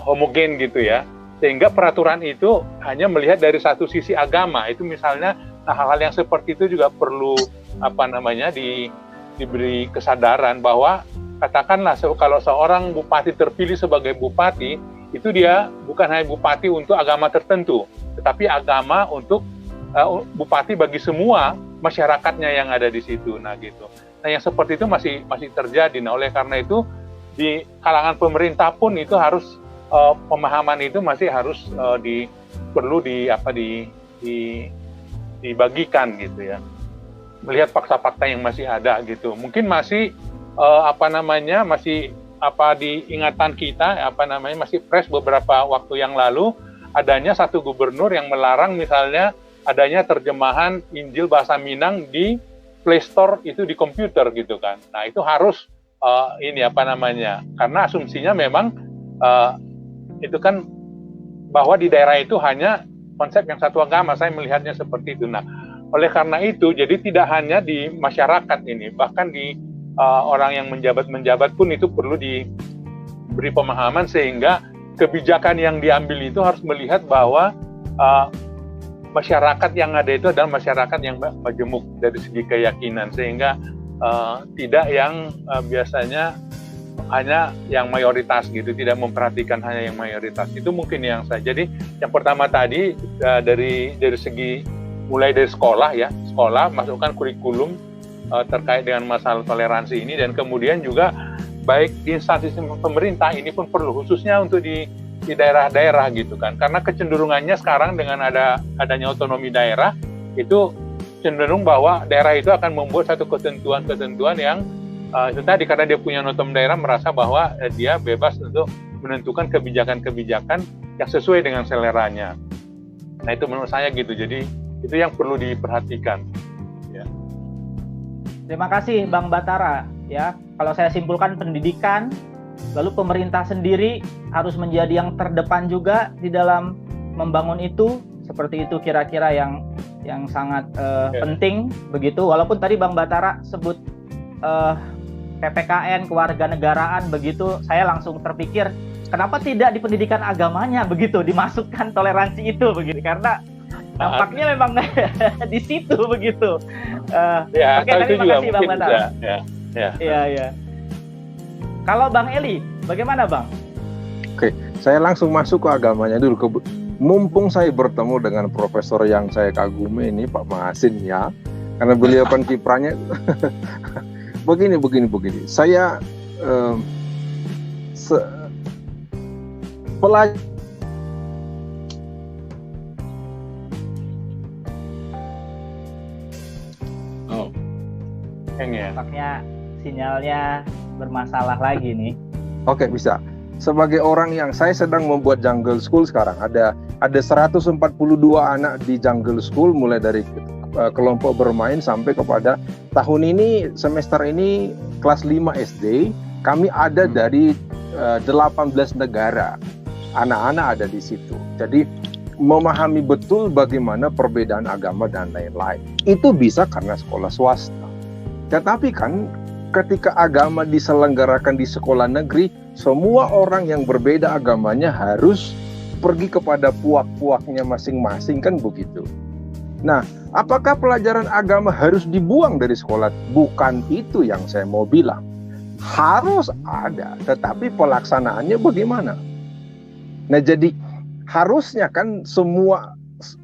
homogen gitu ya. Sehingga peraturan itu hanya melihat dari satu sisi agama. Itu misalnya hal-hal yang seperti itu juga perlu diberi kesadaran bahwa katakanlah kalau seorang bupati terpilih sebagai bupati, itu dia bukan hanya bupati untuk agama tertentu, tetapi agama untuk bupati bagi semua masyarakatnya yang ada di situ. Nah gitu. Nah yang seperti itu masih terjadi. Nah oleh karena itu di kalangan pemerintah pun itu harus pemahaman itu masih harus perlu dibagikan gitu ya. Melihat fakta-fakta yang masih ada gitu. Mungkin masih diingatan kita masih fresh beberapa waktu yang lalu adanya satu gubernur yang melarang misalnya adanya terjemahan Injil bahasa Minang di Play Store itu di komputer gitu kan. Nah, itu harus karena asumsinya memang itu kan bahwa di daerah itu hanya konsep yang satu agama, saya melihatnya seperti itu. Nah, oleh karena itu, jadi tidak hanya di masyarakat ini, bahkan di orang yang menjabat pun itu perlu diberi pemahaman sehingga kebijakan yang diambil itu harus melihat bahwa masyarakat yang ada itu adalah masyarakat yang majemuk dari segi keyakinan, sehingga tidak yang biasanya hanya yang mayoritas gitu, tidak memperhatikan hanya yang mayoritas. Itu mungkin yang saya. Jadi yang pertama tadi dari segi mulai dari sekolah ya, sekolah masukkan kurikulum terkait dengan masalah toleransi ini, dan kemudian juga baik di instansi pemerintah ini pun perlu, khususnya untuk di daerah-daerah gitu kan, karena kecenderungannya sekarang dengan adanya otonomi daerah itu cenderung bahwa daerah itu akan membuat satu ketentuan yang itu tadi, karena dia punya otonomi daerah merasa bahwa dia bebas untuk menentukan kebijakan-kebijakan yang sesuai dengan seleranya. Nah itu menurut saya gitu, jadi itu yang perlu diperhatikan. Ya. Terima kasih Bang Batara. Ya, kalau saya simpulkan pendidikan, lalu pemerintah sendiri harus menjadi yang terdepan juga di dalam membangun itu. Seperti itu kira-kira yang sangat penting begitu. Walaupun tadi Bang Batara sebut PPKN kewarganegaraan begitu, saya langsung terpikir kenapa tidak di pendidikan agamanya begitu dimasukkan toleransi itu begitu, karena nampaknya memang di situ begitu. Ya, oke, terima kasih Bang Batara. Ya. Kalau Bang Eli, bagaimana Bang? Oke, saya langsung masuk ke agamanya dulu. Mumpung saya bertemu dengan profesor yang saya kagumi ini, Pak Mahasin ya, karena beliau kan kiprahnya begini. Saya pelajar Tampaknya sinyalnya bermasalah lagi nih. Oke, bisa. sebagai orang yang saya sedang membuat jungle school sekarang, ada 142 anak di jungle school mulai dari kelompok bermain sampai kepada tahun ini, semester ini kelas 5 SD, kami ada dari 18 negara. Anak-anak ada di situ. Jadi memahami betul bagaimana perbedaan agama dan lain-lain. Itu bisa karena sekolah swasta. Tetapi kan ketika agama diselenggarakan di sekolah negeri, semua orang yang berbeda agamanya harus pergi kepada puak-puaknya masing-masing, kan begitu. Nah, apakah pelajaran agama harus dibuang dari sekolah? Bukan itu yang saya mau bilang. Harus ada, tetapi pelaksanaannya bagaimana? Nah, jadi harusnya kan semua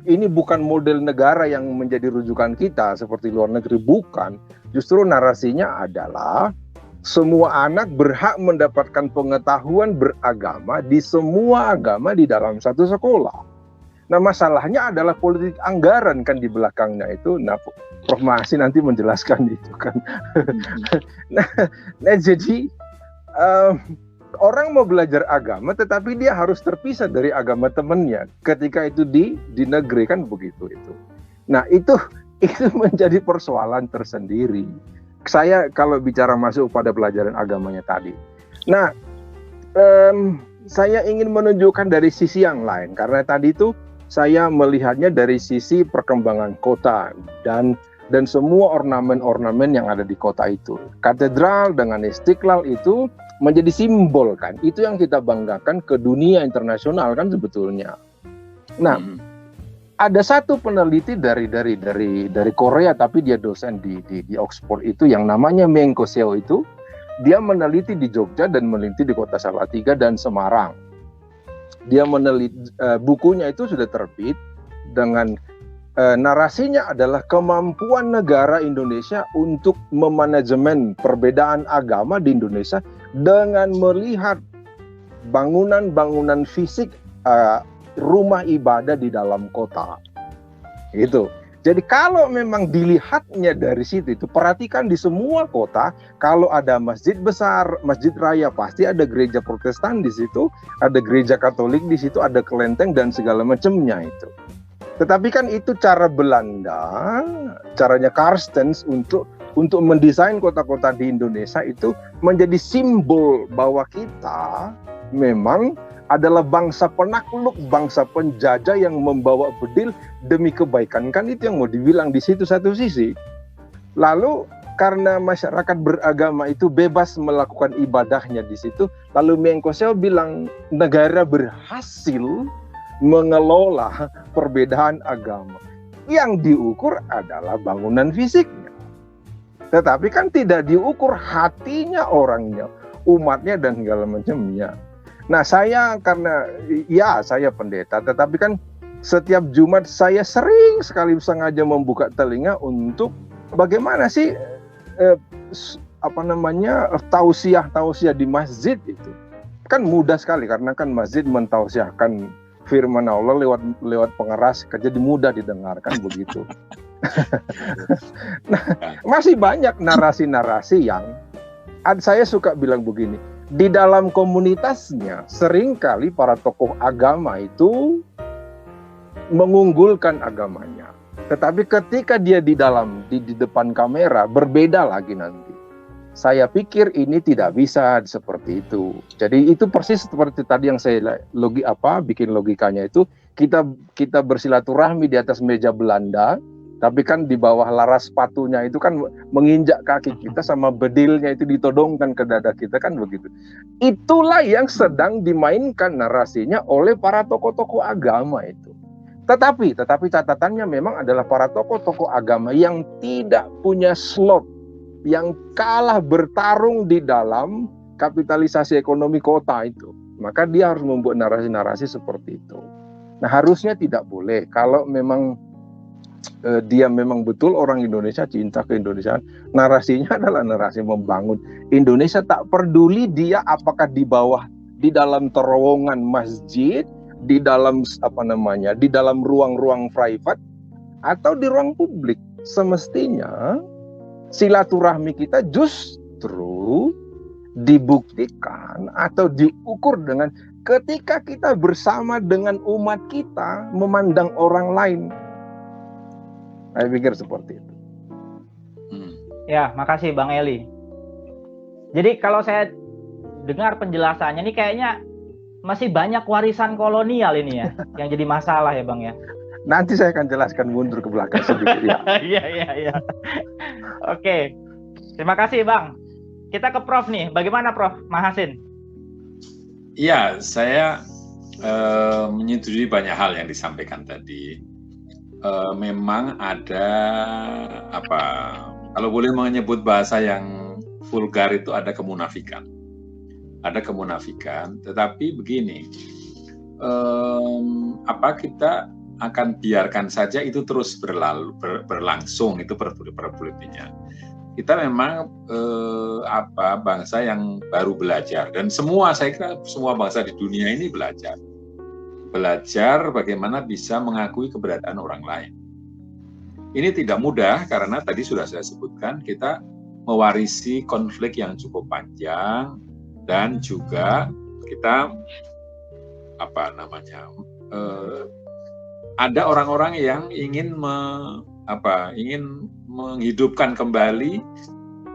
ini bukan model negara yang menjadi rujukan kita seperti luar negeri, bukan. Justru narasinya adalah semua anak berhak mendapatkan pengetahuan beragama di semua agama di dalam satu sekolah. Nah, masalahnya adalah politik anggaran kan di belakangnya itu. Nah, Prof. Mahasi nanti menjelaskan itu kan. nah jadi orang mau belajar agama, tetapi dia harus terpisah dari agama temannya. Ketika itu di negeri kan begitu itu. Nah itu menjadi persoalan tersendiri. Saya kalau bicara masuk pada pelajaran agamanya tadi. Nah, saya ingin menunjukkan dari sisi yang lain karena tadi itu saya melihatnya dari sisi perkembangan kota dan semua ornamen-ornamen yang ada di kota itu. Katedral dengan Istiqlal itu menjadi simbol kan, itu yang kita banggakan ke dunia internasional kan sebetulnya. Nah, ada satu peneliti dari Korea tapi dia dosen di Oxford itu yang namanya Meng Koseo itu, dia meneliti di Jogja dan meneliti di Kota Salatiga dan Semarang. Dia meneliti bukunya itu sudah terbit dengan narasinya adalah kemampuan negara Indonesia untuk memanajemen perbedaan agama di Indonesia dengan melihat bangunan-bangunan fisik rumah ibadah di dalam kota. Itu. Jadi kalau memang dilihatnya dari situ, itu perhatikan di semua kota, kalau ada masjid besar, masjid raya, pasti ada gereja Protestan di situ, ada gereja Katolik di situ, ada kelenteng dan segala macamnya itu. Tetapi kan itu cara Belanda, caranya Carstens untuk mendesain kota-kota di Indonesia itu menjadi simbol bahwa kita memang adalah bangsa penakluk, bangsa penjajah yang membawa bedil demi kebaikan. Kan itu yang mau dibilang di situ satu sisi. Lalu karena masyarakat beragama itu bebas melakukan ibadahnya di situ, lalu Meng Koseo bilang negara berhasil mengelola perbedaan agama. Yang diukur adalah bangunan fisiknya. Tetapi kan tidak diukur hatinya orangnya, umatnya dan segala macamnya. Nah, saya karena saya pendeta, tetapi kan setiap Jumat saya sering sekali sengaja membuka telinga untuk bagaimana sih tausiah di masjid itu. Kan mudah sekali karena kan masjid mentausiahkan firman Allah lewat pengeras, jadi mudah didengarkan begitu. Nah, masih banyak narasi-narasi yang saya suka bilang begini, di dalam komunitasnya seringkali para tokoh agama itu mengunggulkan agamanya. Tetapi ketika dia di depan kamera berbeda lagi nanti. Saya pikir ini tidak bisa seperti itu. Jadi itu persis seperti tadi yang saya bikin logikanya itu, kita bersilaturahmi di atas meja Belanda, tapi kan di bawah laras sepatunya itu kan menginjak kaki kita sama bedilnya itu ditodongkan ke dada kita kan begitu. Itulah yang sedang dimainkan narasinya oleh para tokoh-tokoh agama itu. Tetapi catatannya memang adalah para tokoh-tokoh agama yang tidak punya slot, yang kalah bertarung di dalam kapitalisasi ekonomi kota itu. Maka dia harus membuat narasi-narasi seperti itu. Nah, harusnya tidak boleh. Kalau memang dia memang betul orang Indonesia cinta ke Indonesia, narasinya adalah narasi membangun Indonesia, tak peduli dia apakah di dalam terowongan masjid, di dalam di dalam ruang-ruang private atau di ruang publik. Semestinya silaturahmi kita justru dibuktikan atau diukur dengan ketika kita bersama dengan umat kita memandang orang lain. Saya pikir seperti itu. Ya, makasih Bang Eli. Jadi kalau saya dengar penjelasannya ini kayaknya masih banyak warisan kolonial ini ya, yang jadi masalah ya Bang ya. Nanti saya akan jelaskan mundur ke belakang sedikit ya. Iya. Oke, terima kasih Bang. Kita ke Prof nih, bagaimana Prof Mahasin? Iya, saya menyetujui banyak hal yang disampaikan tadi. Memang ada kalau boleh menyebut bahasa yang vulgar itu ada kemunafikan. Ada kemunafikan, tetapi begini, kita akan biarkan saja itu terus berlangsung, itu perpolitiknya. Kita memang bangsa yang baru belajar, dan saya kira semua bangsa di dunia ini belajar bagaimana bisa mengakui keberadaan orang lain. Ini tidak mudah karena tadi sudah saya sebutkan, kita mewarisi konflik yang cukup panjang, dan juga kita ada orang-orang yang ingin menghidupkan kembali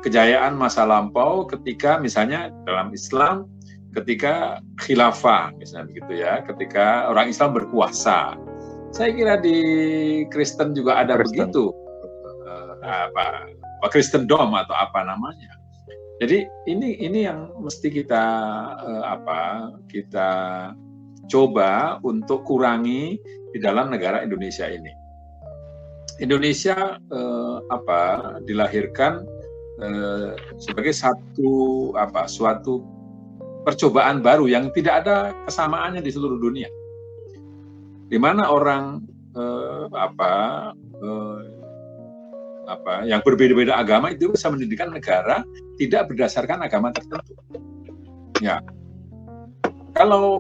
kejayaan masa lampau ketika misalnya dalam Islam ketika khilafah misalnya begitu ya, ketika orang Islam berkuasa. Saya kira di Kristen juga ada begitu, Kristendom atau apa namanya. Jadi ini yang mesti kita coba untuk kurangi di dalam negara Indonesia ini. Indonesia dilahirkan sebagai suatu percobaan baru yang tidak ada kesamaannya di seluruh dunia, di mana orang yang berbeda-beda agama itu bisa mendirikan negara tidak berdasarkan agama tertentu. Ya, kalau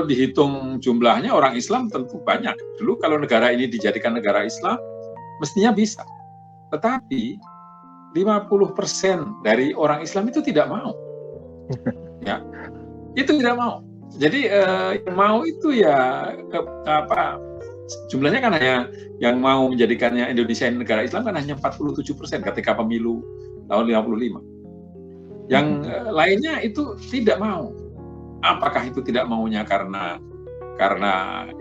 dihitung jumlahnya orang Islam tentu banyak. Dulu kalau negara ini dijadikan negara Islam, mestinya bisa. Tetapi 50% dari orang Islam itu tidak mau. Ya, itu tidak mau. Jadi yang mau itu ya jumlahnya kan hanya yang mau menjadikannya Indonesia negara Islam kan hanya 47% ketika pemilu tahun 55. Yang lainnya itu tidak mau. Apakah itu tidak maunya karena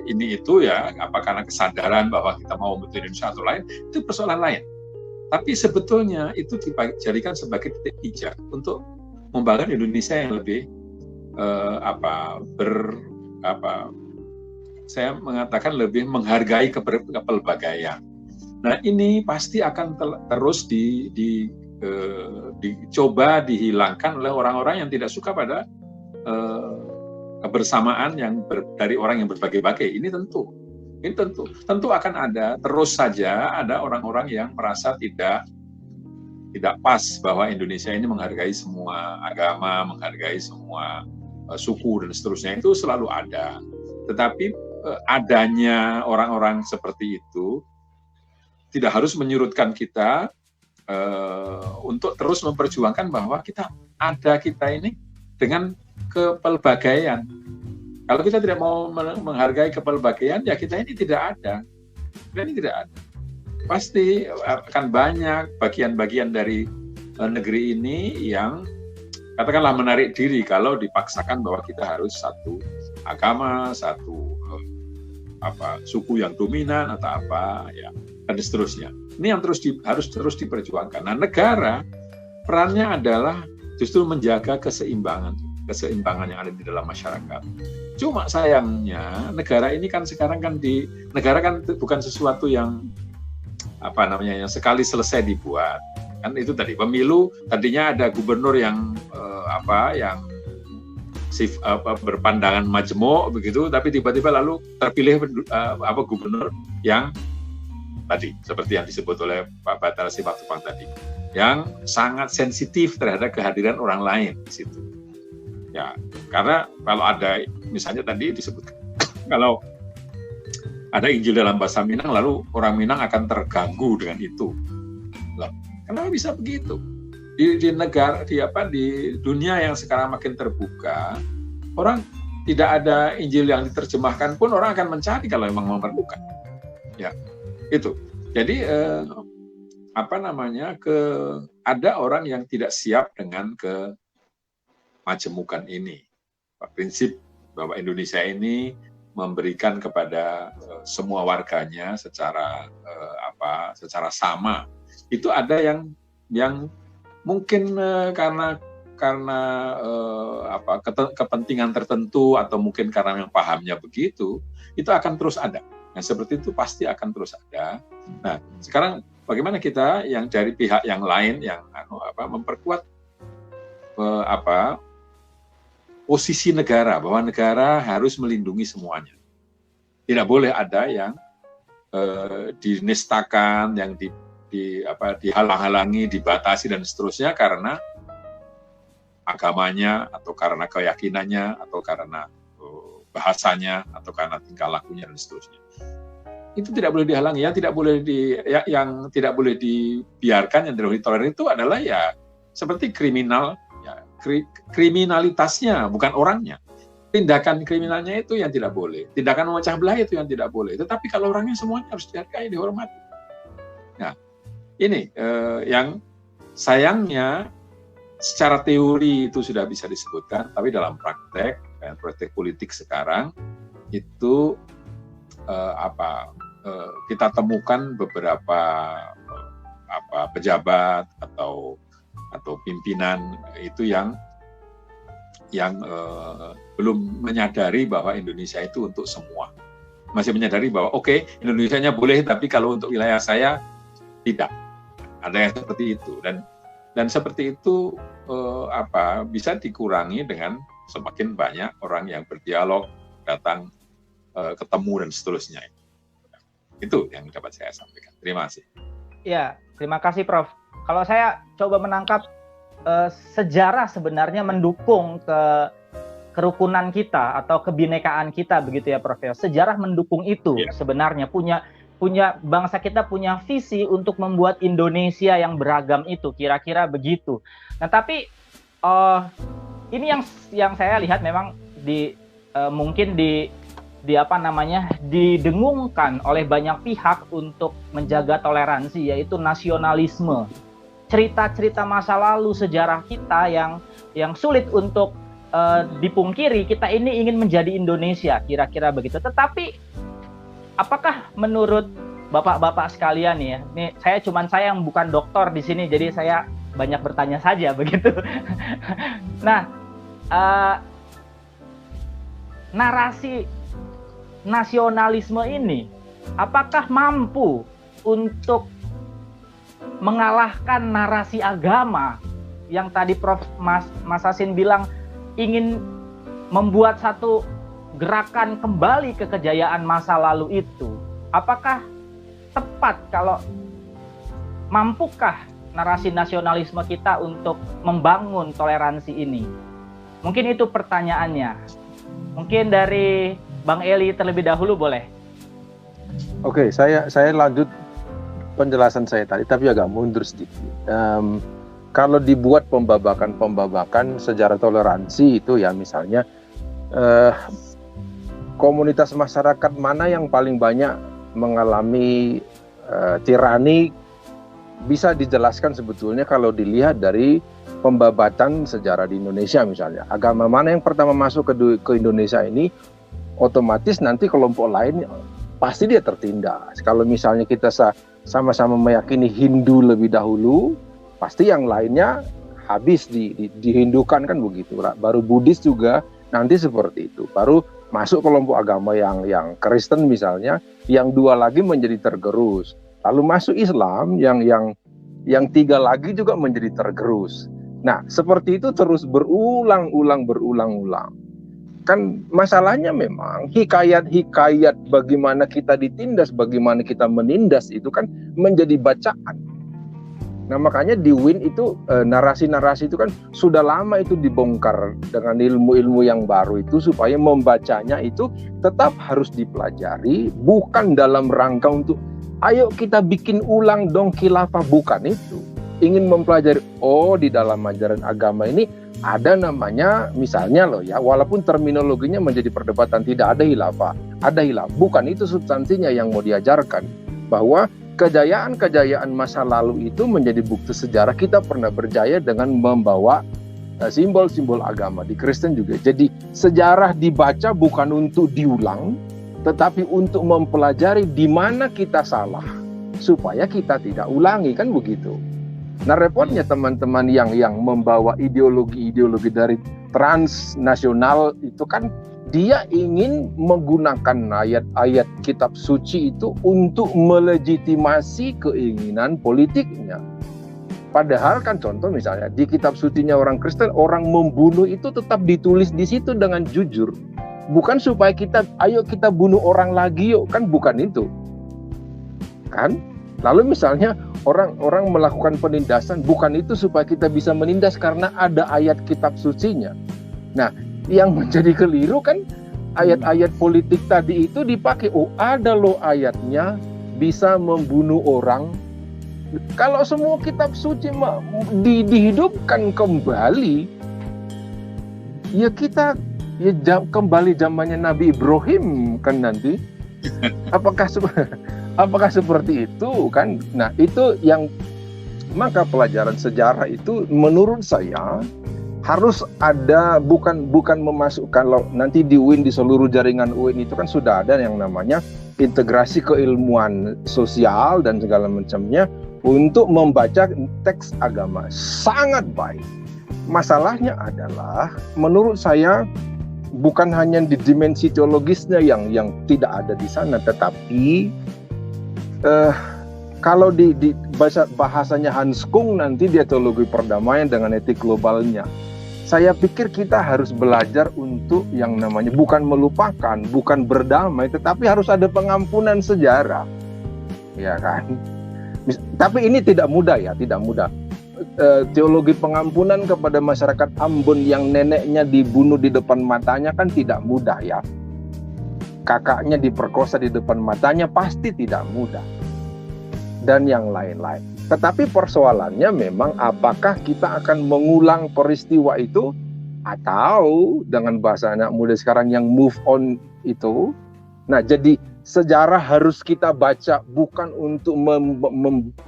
ini itu ya, karena kesadaran bahwa kita mau membentuk Indonesia atau lain, itu persoalan lain. Tapi sebetulnya itu dijadikan sebagai titik pijak untuk membangun Indonesia yang lebih saya mengatakan lebih menghargai kepelbagaian. Nah ini pasti akan terus dicoba dihilangkan oleh orang-orang yang tidak suka pada kebersamaan yang dari orang yang berbagai-bagai. Ini tentu akan ada, terus saja ada orang-orang yang merasa tidak pas bahwa Indonesia ini menghargai semua agama, menghargai semua suku dan seterusnya, itu selalu ada. Tetapi adanya orang-orang seperti itu tidak harus menyurutkan kita untuk terus memperjuangkan bahwa kita ini dengan kepelbagaian. Kalau kita tidak mau menghargai kepelbagaian, ya kita ini tidak ada. Pasti akan banyak bagian-bagian dari negeri ini yang katakanlah menarik diri kalau dipaksakan bahwa kita harus satu agama, satu suku yang dominan atau ya, dan seterusnya. Ini yang harus terus diperjuangkan. Nah, negara perannya adalah justru menjaga keseimbangan yang ada di dalam masyarakat. Cuma sayangnya negara ini kan sekarang negara kan bukan sesuatu yang yang sekali selesai dibuat. Kan itu tadi pemilu, tadinya ada gubernur yang berpandangan majemuk begitu, tapi tiba-tiba lalu terpilih gubernur yang tadi seperti yang disebut oleh Pak Batal Simatupang tadi, yang sangat sensitif terhadap kehadiran orang lain di situ. Ya, karena kalau ada misalnya tadi disebutkan kalau ada Injil dalam bahasa Minang, lalu orang Minang akan terganggu dengan itu. Loh, kenapa bisa begitu? di negara di dunia yang sekarang makin terbuka, orang tidak ada Injil yang diterjemahkan pun orang akan mencari kalau memang memerlukan. Ya, itu. Jadi ada orang yang tidak siap dengan kemajemukan ini. Prinsip bahwa Indonesia ini memberikan kepada semua warganya secara sama. Itu ada yang mungkin karena kepentingan tertentu atau mungkin karena yang pahamnya begitu, itu akan terus ada. Nah, seperti itu pasti akan terus ada. Nah, sekarang bagaimana kita yang dari pihak yang lain yang memperkuat posisi negara, bahwa negara harus melindungi semuanya. Tidak boleh ada yang dinistakan, yang dihalang-halangi, dibatasi dan seterusnya karena agamanya atau karena keyakinannya atau karena bahasanya atau karena tingkah lakunya dan seterusnya. Itu tidak boleh dihalangi. Yang tidak boleh dibiarkan, yang tidak boleh ditolerir itu adalah ya seperti kriminalitasnya, bukan orangnya. Tindakan kriminalnya itu yang tidak boleh. Tindakan memecah belah itu yang tidak boleh. Tetapi kalau orangnya semuanya harus dihargai, dihormati. Nah, ini yang sayangnya secara teori itu sudah bisa disebutkan, tapi dalam praktek politik sekarang itu kita temukan beberapa pejabat atau pimpinan itu yang belum menyadari bahwa Indonesia itu untuk semua. Masih menyadari bahwa Indonesianya boleh, tapi kalau untuk wilayah saya tidak. Ada yang seperti itu, dan seperti itu bisa dikurangi dengan semakin banyak orang yang berdialog, datang, ketemu dan seterusnya. Itu yang dapat saya sampaikan. Terima kasih. Ya, terima kasih Prof. Kalau saya coba menangkap sejarah sebenarnya mendukung kerukunan kita atau kebinekaan kita, begitu ya Prof. Sejarah mendukung itu sebenarnya, punya bangsa kita punya visi untuk membuat Indonesia yang beragam itu, kira-kira begitu. Nah, tapi ini yang saya lihat memang mungkin didengungkan oleh banyak pihak untuk menjaga toleransi, yaitu nasionalisme. Cerita-cerita masa lalu sejarah kita yang sulit untuk dipungkiri, kita ini ingin menjadi Indonesia, kira-kira begitu. Tetapi apakah menurut bapak-bapak sekalian ya, ini saya yang bukan dokter di sini, jadi saya banyak bertanya saja begitu. Nah, narasi nasionalisme ini apakah mampu untuk mengalahkan narasi agama yang tadi Prof. Mas Hasin bilang ingin membuat satu gerakan kembali ke kejayaan masa lalu itu? Apakah tepat kalau mampukah narasi nasionalisme kita untuk membangun toleransi ini? Mungkin itu pertanyaannya. Mungkin dari Bang Eli terlebih dahulu boleh. Oke, saya lanjut penjelasan saya tadi, tapi agak mundur sedikit. Kalau dibuat pembabakan sejarah toleransi itu ya misalnya komunitas masyarakat mana yang paling banyak mengalami tirani, bisa dijelaskan sebetulnya kalau dilihat dari pembabatan sejarah di Indonesia misalnya. Agama mana yang pertama masuk ke Indonesia ini, otomatis nanti kelompok lain pasti dia tertindas. Kalau misalnya kita sama-sama meyakini Hindu lebih dahulu, pasti yang lainnya habis dihindukan, kan begitu. Baru Buddhis juga nanti seperti itu. Baru masuk kelompok agama yang Kristen misalnya, yang dua lagi menjadi tergerus. Lalu masuk Islam yang tiga lagi juga menjadi tergerus. Nah, seperti itu terus berulang-ulang. Kan masalahnya memang hikayat bagaimana kita ditindas, bagaimana kita menindas itu kan menjadi bacaan. Nah, makanya di WIN itu narasi-narasi itu kan sudah lama itu dibongkar dengan ilmu-ilmu yang baru itu, supaya membacanya itu tetap harus dipelajari, bukan dalam rangka untuk ayo kita bikin ulang dong khilafah, bukan itu. ingin mempelajari, di dalam ajaran agama ini ada namanya, misalnya loh ya, walaupun terminologinya menjadi perdebatan, tidak ada khilafah, ada hilaf. Bukan itu substansinya yang mau diajarkan, bahwa kejayaan-kejayaan masa lalu itu menjadi bukti sejarah kita pernah berjaya dengan membawa simbol-simbol agama. Di Kristen juga. Jadi sejarah dibaca bukan untuk diulang, tetapi untuk mempelajari di mana kita salah, supaya kita tidak ulangi, kan begitu. Nah, repotnya teman-teman yang membawa ideologi-ideologi dari transnasional itu kan, dia ingin menggunakan ayat-ayat kitab suci itu untuk melegitimasi keinginan politiknya. Padahal kan contoh misalnya di kitab sucinya orang Kristen, orang membunuh itu tetap ditulis di situ dengan jujur. Bukan supaya ayo kita bunuh orang lagi yuk, kan bukan itu. Kan? Lalu misalnya orang melakukan penindasan, bukan itu supaya kita bisa menindas karena ada ayat kitab sucinya. Nah, yang menjadi keliru kan ayat-ayat politik tadi itu dipakai, ada loh ayatnya bisa membunuh orang. Kalau semua kitab suci dihidupkan kembali, ya kita kembali zamannya Nabi Ibrahim kan nanti. Apakah seperti itu kan? Nah, itu yang, maka pelajaran sejarah itu menurut saya harus ada, bukan memasukkan, nanti di UIN, di seluruh jaringan UIN itu kan sudah ada yang namanya integrasi keilmuan sosial dan segala macamnya untuk membaca teks agama. Sangat baik. Masalahnya adalah menurut saya bukan hanya di dimensi teologisnya yang tidak ada di sana, tetapi kalau di bahasanya Hans Kung nanti, dia teologi perdamaian dengan etik globalnya. Saya pikir kita harus belajar untuk yang namanya bukan melupakan, bukan berdamai, tetapi harus ada pengampunan sejarah, ya kan? Tapi ini tidak mudah ya, tidak mudah. Teologi pengampunan kepada masyarakat Ambon yang neneknya dibunuh di depan matanya kan tidak mudah ya. Kakaknya diperkosa di depan matanya pasti tidak mudah. Dan yang lain-lain. Tetapi persoalannya memang apakah kita akan mengulang peristiwa itu, atau dengan bahasa anak muda sekarang yang move on itu. Nah, jadi sejarah harus kita baca bukan untuk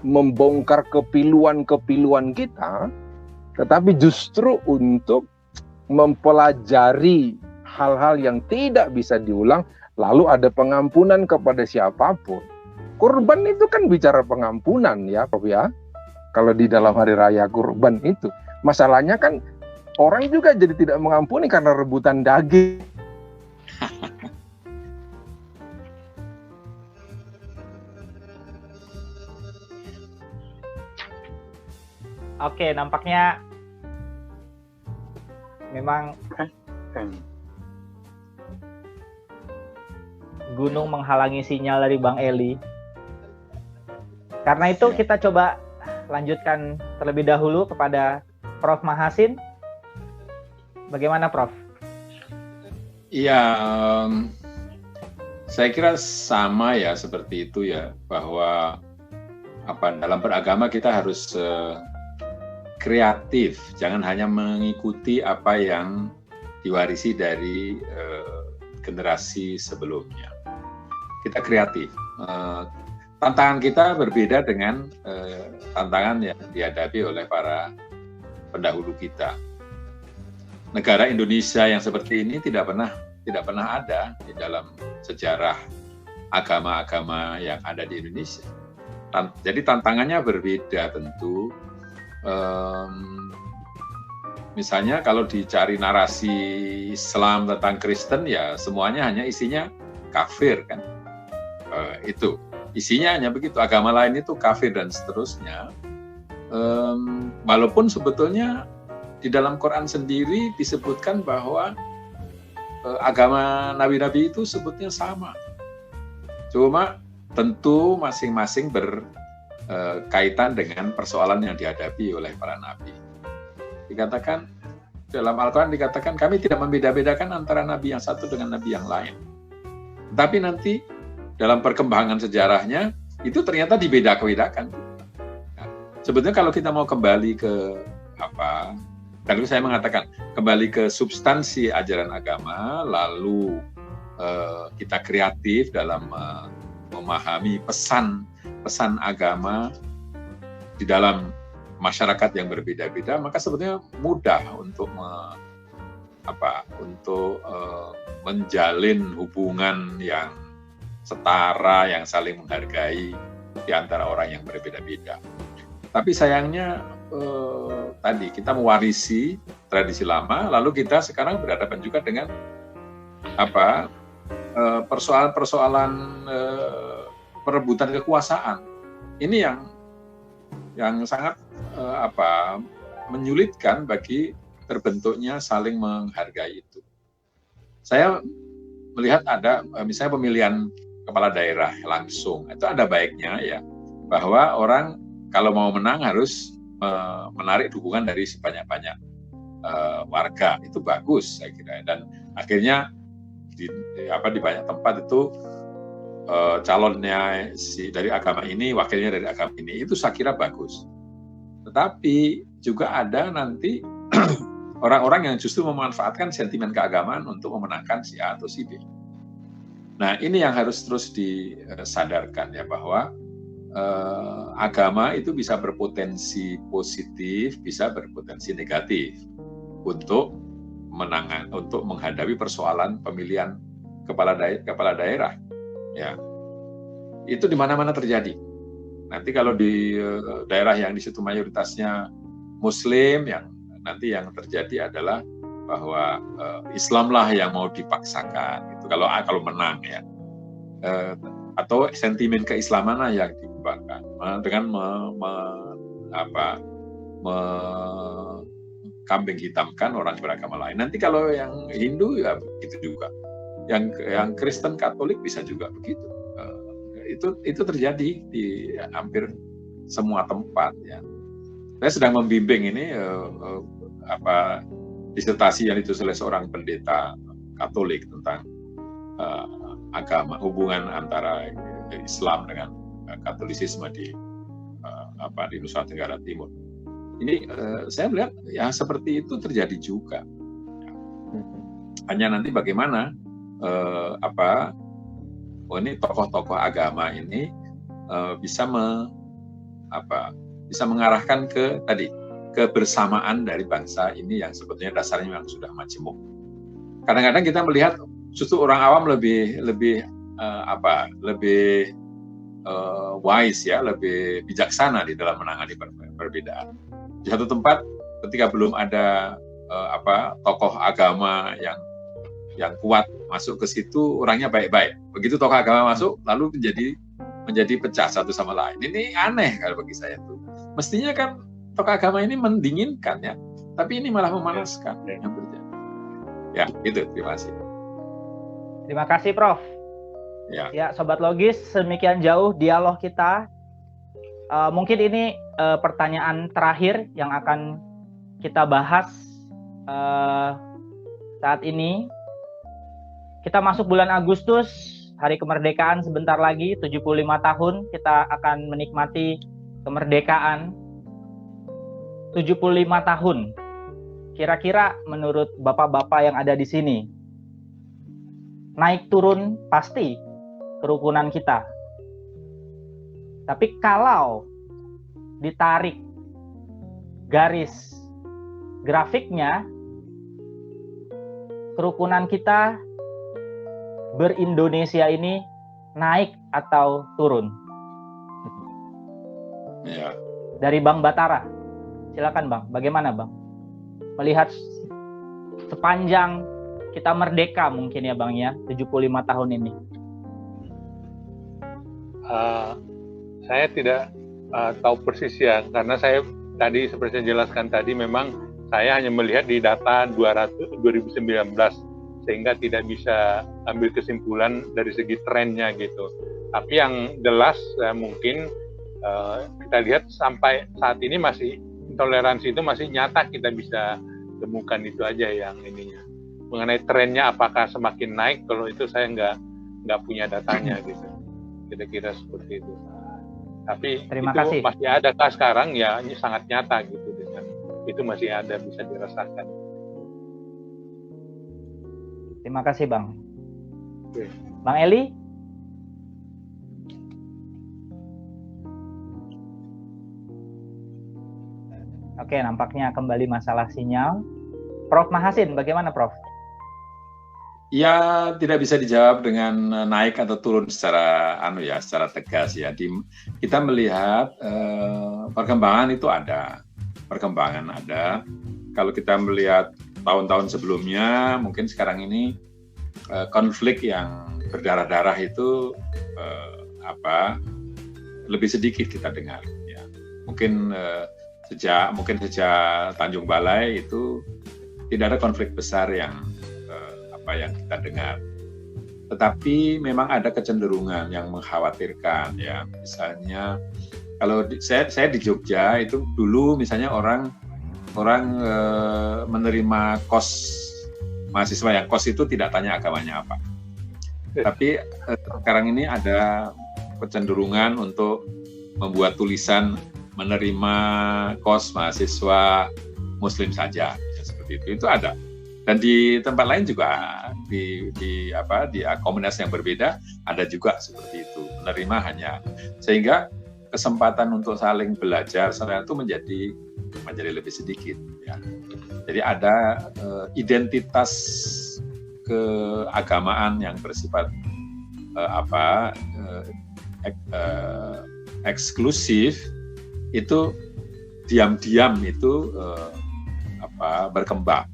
membongkar kepiluan-kepiluan kita, tetapi justru untuk mempelajari hal-hal yang tidak bisa diulang, lalu ada pengampunan kepada siapapun. Kurban itu kan bicara pengampunan ya, Prof ya. Kalau di dalam hari raya kurban itu, masalahnya kan orang juga jadi tidak mengampuni karena rebutan daging. Oke, nampaknya memang gunung menghalangi sinyal dari Bang Eli. Karena itu kita coba lanjutkan terlebih dahulu kepada Prof Mahasin. Bagaimana, Prof? Iya, saya kira sama ya, seperti itu ya, bahwa dalam beragama kita harus kreatif, jangan hanya mengikuti apa yang diwarisi dari generasi sebelumnya. Kita kreatif. Tantangan kita berbeda dengan tantangan yang dihadapi oleh para pendahulu kita. Negara Indonesia yang seperti ini tidak pernah ada di dalam sejarah agama-agama yang ada di Indonesia. Jadi tantangannya berbeda tentu. Misalnya kalau dicari narasi Islam tentang Kristen, ya semuanya hanya isinya kafir kan. Itu isinya hanya begitu, agama lain itu kafir dan seterusnya. Walaupun sebetulnya di dalam Quran sendiri disebutkan bahwa agama nabi-nabi itu sebetulnya sama. Cuma tentu masing-masing berkaitan dengan persoalan yang dihadapi oleh para nabi. Dikatakan dalam Al-Quran dikatakan kami tidak membeda-bedakan antara nabi yang satu dengan nabi yang lain. Tapi nanti dalam perkembangan sejarahnya itu ternyata dibeda-bedakan. Nah, sebetulnya kalau kita mau kembali ke apa, tadi saya mengatakan kembali ke substansi ajaran agama, lalu kita kreatif dalam memahami pesan agama di dalam masyarakat yang berbeda-beda, maka sebetulnya mudah untuk menjalin hubungan yang setara, yang saling menghargai di antara orang yang berbeda-beda. Tapi sayangnya tadi kita mewarisi tradisi lama, lalu kita sekarang berhadapan juga dengan persoalan-persoalan perebutan kekuasaan. Ini yang sangat menyulitkan bagi terbentuknya saling menghargai itu. Saya melihat ada misalnya pemilihan kepala daerah langsung, itu ada baiknya ya, bahwa orang kalau mau menang harus menarik dukungan dari sebanyak-banyak warga, itu bagus saya kira. Dan akhirnya di banyak tempat itu calonnya dari agama ini, wakilnya dari agama ini, itu saya kira bagus. Tetapi juga ada nanti orang-orang yang justru memanfaatkan sentimen keagamaan untuk memenangkan si A atau si B. Nah, ini yang harus terus disadarkan ya, bahwa agama itu bisa berpotensi positif, bisa berpotensi negatif untuk menghadapi persoalan pemilihan kepala daerah. Ya, itu di mana-mana terjadi. Nanti kalau di daerah yang di situ mayoritasnya Muslim, nanti yang terjadi adalah bahwa Islamlah yang mau dipaksakan. Itu kalau menang ya, atau sentimen keislaman yang dikembangkan dengan kambing hitamkan orang beragama lain. Nanti kalau yang Hindu ya begitu juga. Yang Kristen Katolik bisa juga begitu. Itu terjadi di hampir semua tempat ya. Saya sedang membimbing ini disertasi yang ditulis oleh seorang pendeta Katolik tentang agama, hubungan antara Islam dengan Katolisisme di Nusa Tenggara Timur. Ini saya melihat ya seperti itu terjadi juga. Hanya nanti bagaimana ini tokoh-tokoh agama ini bisa mengarahkan ke kebersamaan dari bangsa ini yang sebetulnya dasarnya memang sudah majemuk. Kadang-kadang kita melihat justru orang awam lebih wise ya, lebih bijaksana di dalam menangani perbedaan. Di satu tempat ketika belum ada tokoh agama yang kuat masuk ke situ, orangnya baik-baik. Begitu tokoh agama masuk, lalu menjadi pecah satu sama lain. Ini aneh kalau bagi saya tuh. Mestinya kan tokoh agama ini mendinginkan ya, tapi ini malah memanaskan yang terjadi. Ya, itu. Terima kasih. Terima kasih, Prof. Ya, Sobat Logis, sedemikian jauh dialog kita. Mungkin ini pertanyaan terakhir yang akan kita bahas saat ini. Kita masuk bulan Agustus, hari kemerdekaan sebentar lagi, 75 tahun kita akan menikmati kemerdekaan. 75 tahun. Kira-kira menurut bapak-bapak yang ada di sini, naik turun pasti kerukunan kita. Tapi kalau ditarik garis grafiknya, kerukunan kita ber-Indonesia ini naik atau turun? Ya. Dari Bang Batara, silakan Bang. Bagaimana Bang? Melihat sepanjang kita merdeka mungkin ya Bang ya, 75 tahun ini. Saya tidak tahu persis ya, karena saya tadi seperti saya jelaskan tadi, memang saya hanya melihat di data 2019, sehingga tidak bisa ambil kesimpulan dari segi trennya gitu. Tapi yang jelas mungkin kita lihat sampai saat ini masih intoleransi itu masih nyata, kita bisa temukan itu aja yang ininya. Mengenai trennya apakah semakin naik, kalau itu saya nggak punya datanya gitu. Kira-kira seperti itu. Tapi Terima itu kasih. masih adakah sekarang? Ya ini sangat nyata gitu, dengan itu masih ada, bisa dirasakan. Terima kasih Bang. Oke. Bang Eli? Oke, nampaknya kembali masalah sinyal. Prof. Mahasin, bagaimana Prof? Ya, tidak bisa dijawab dengan naik atau turun secara secara tegas ya. Kita melihat perkembangan itu ada. Perkembangan ada. Kalau kita melihat tahun-tahun sebelumnya, mungkin sekarang ini konflik yang berdarah-darah itu lebih sedikit kita dengar ya. Mungkin sejak Tanjung Balai itu tidak ada konflik besar yang kita dengar. Tetapi memang ada kecenderungan yang mengkhawatirkan ya. Misalnya kalau saya di Jogja itu dulu misalnya orang menerima kos mahasiswa yang kos itu tidak tanya agamanya apa. Tapi sekarang ini ada kecenderungan untuk membuat tulisan menerima kos mahasiswa Muslim saja, seperti itu. Itu ada. Dan di tempat lain juga di komunitas yang berbeda ada juga seperti itu, menerima hanya, sehingga kesempatan untuk saling belajar itu menjadi lebih sedikit ya. Jadi ada identitas keagamaan yang bersifat eksklusif itu diam-diam itu berkembang.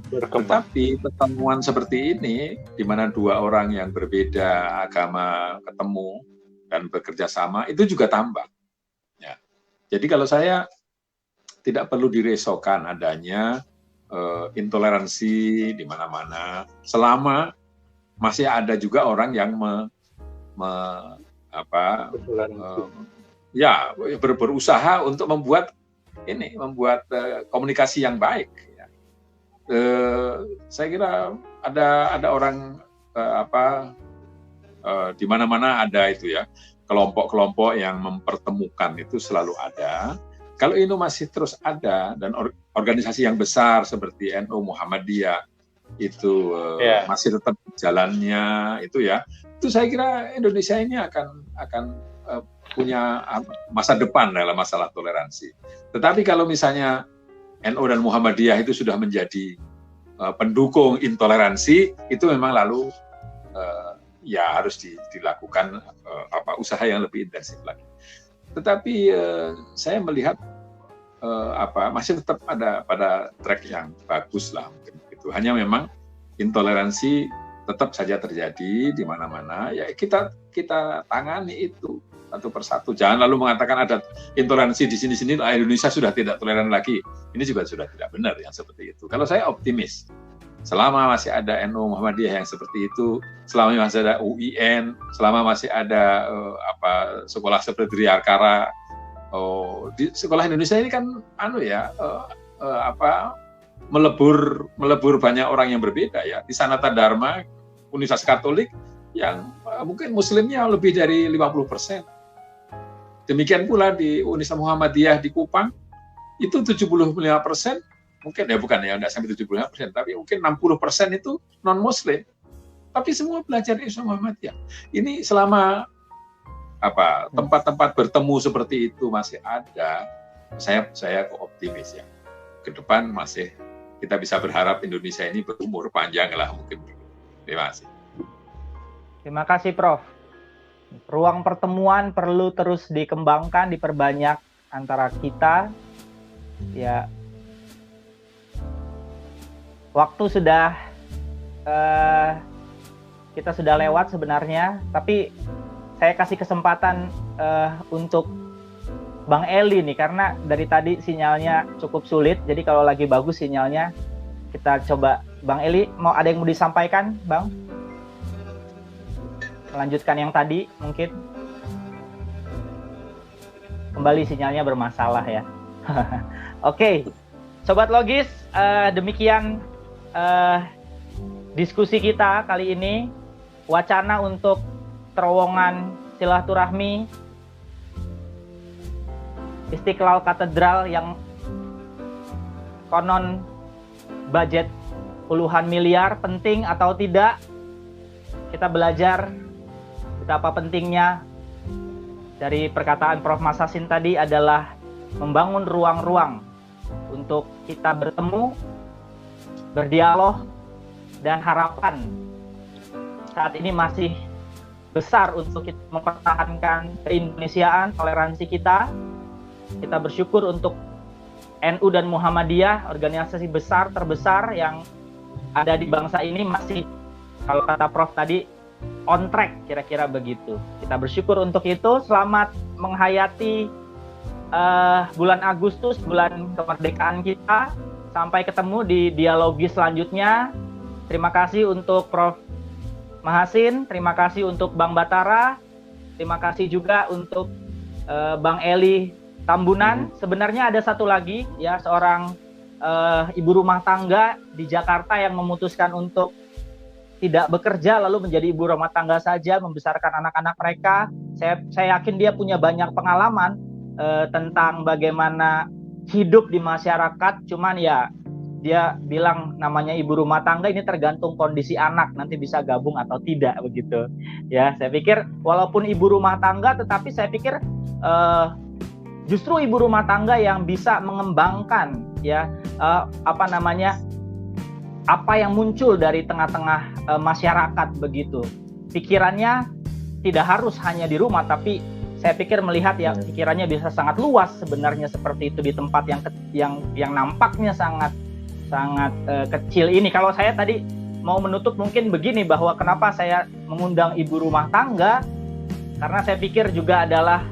Tetapi pertemuan seperti ini, di mana dua orang yang berbeda agama ketemu dan bekerja sama, itu juga tambah. Ya. Jadi kalau saya tidak perlu diresahkan adanya intoleransi di mana-mana, selama masih ada juga orang yang berusaha untuk membuat komunikasi yang baik. Saya kira ada orang di mana-mana ada itu ya, kelompok-kelompok yang mempertemukan itu selalu ada. Kalau ini masih terus ada dan organisasi yang besar seperti NU Muhammadiyah itu masih tetap jalannya itu ya, itu saya kira Indonesia ini akan punya masa depan dalam masalah toleransi. Tetapi kalau misalnya NU dan Muhammadiyah itu sudah menjadi pendukung intoleransi, itu memang lalu harus dilakukan usaha yang lebih intensif lagi. Tetapi saya melihat masih tetap ada pada track yang bagus lah mungkin itu. Hanya memang intoleransi tetap saja terjadi di mana-mana. Ya kita tangani itu satu persatu. Jangan lalu mengatakan ada intoleransi di sini-sini, Indonesia sudah tidak toleran lagi. Ini juga sudah tidak benar yang seperti itu. Kalau saya optimis, selama masih ada NU Muhammadiyah yang seperti itu, selama masih ada UIN, selama masih ada sekolah seperti Riyakara, di sekolah Indonesia ini kan melebur banyak orang yang berbeda ya. Di Sanata Dharma, Universitas Katolik yang mungkin Muslimnya lebih dari 50%. Demikian pula di Universitas Muhammadiyah di Kupang itu 75%, mungkin enggak sampai 75%, tapi mungkin 60% itu non-Muslim. Tapi semua belajar di Universitas Muhammadiyah. Ini selama tempat-tempat bertemu seperti itu masih ada, saya optimis ya. Ke depan masih kita bisa berharap Indonesia ini berumur panjang lah mungkin. Terima kasih. Terima kasih Prof. Ruang pertemuan perlu terus dikembangkan, diperbanyak antara kita. Ya, waktu sudah kita sudah lewat sebenarnya, tapi saya kasih kesempatan untuk Bang Eli nih, karena dari tadi sinyalnya cukup sulit. Jadi kalau lagi bagus sinyalnya, kita coba. Bang Eli, ada yang mau disampaikan, Bang? Melanjutkan yang tadi mungkin. Kembali sinyalnya bermasalah ya. Oke, Sobat Logis, demikian diskusi kita kali ini. Wacana untuk terowongan silaturahmi Istiqlal Katedral yang konon budget puluhan miliar, penting atau tidak? Kita belajar betapa pentingnya dari perkataan Prof. Masasin tadi adalah membangun ruang-ruang untuk kita bertemu, berdialog, dan harapan saat ini masih besar untuk kita mempertahankan keindonesiaan, toleransi kita. Kita bersyukur untuk NU dan Muhammadiyah, organisasi besar terbesar yang ada di bangsa ini masih, kalau kata Prof tadi, on track, kira-kira begitu. Kita bersyukur untuk itu. Selamat menghayati bulan Agustus, bulan kemerdekaan kita. Sampai ketemu di dialogi selanjutnya. Terima kasih untuk Prof. Mahasin, terima kasih untuk Bang Batara, terima kasih juga untuk Bang Eli Tambunan. Sebenarnya ada satu lagi, ya, seorang ibu rumah tangga di Jakarta yang memutuskan untuk tidak bekerja lalu menjadi ibu rumah tangga saja, membesarkan anak-anak mereka. Saya yakin dia punya banyak pengalaman tentang bagaimana hidup di masyarakat. Cuman ya dia bilang namanya ibu rumah tangga ini tergantung kondisi anak, nanti bisa gabung atau tidak begitu. Ya, saya pikir walaupun ibu rumah tangga, tetapi saya pikir justru ibu rumah tangga yang bisa mengembangkan ya apa yang muncul dari tengah-tengah masyarakat begitu. Pikirannya tidak harus hanya di rumah, tapi saya pikir melihat ya pikirannya bisa sangat luas sebenarnya seperti itu di tempat yang nampaknya sangat kecil ini. Kalau saya tadi mau menutup mungkin begini, bahwa kenapa saya mengundang ibu rumah tangga, karena saya pikir juga adalah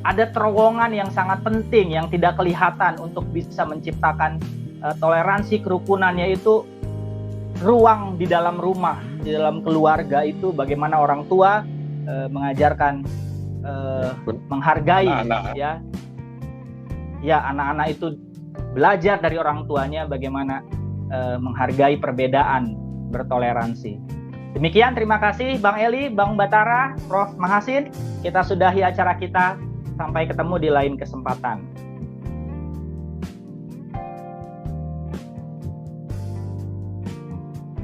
ada terowongan yang sangat penting yang tidak kelihatan untuk bisa menciptakan toleransi, kerukunan, yaitu ruang di dalam rumah, di dalam keluarga itu bagaimana orang tua mengajarkan menghargai anak-anak. Ya anak-anak itu belajar dari orang tuanya bagaimana menghargai perbedaan, bertoleransi. Demikian, terima kasih Bang Eli, Bang Batara, Prof. Mahasin. Kita sudahi acara kita. Sampai ketemu di lain kesempatan.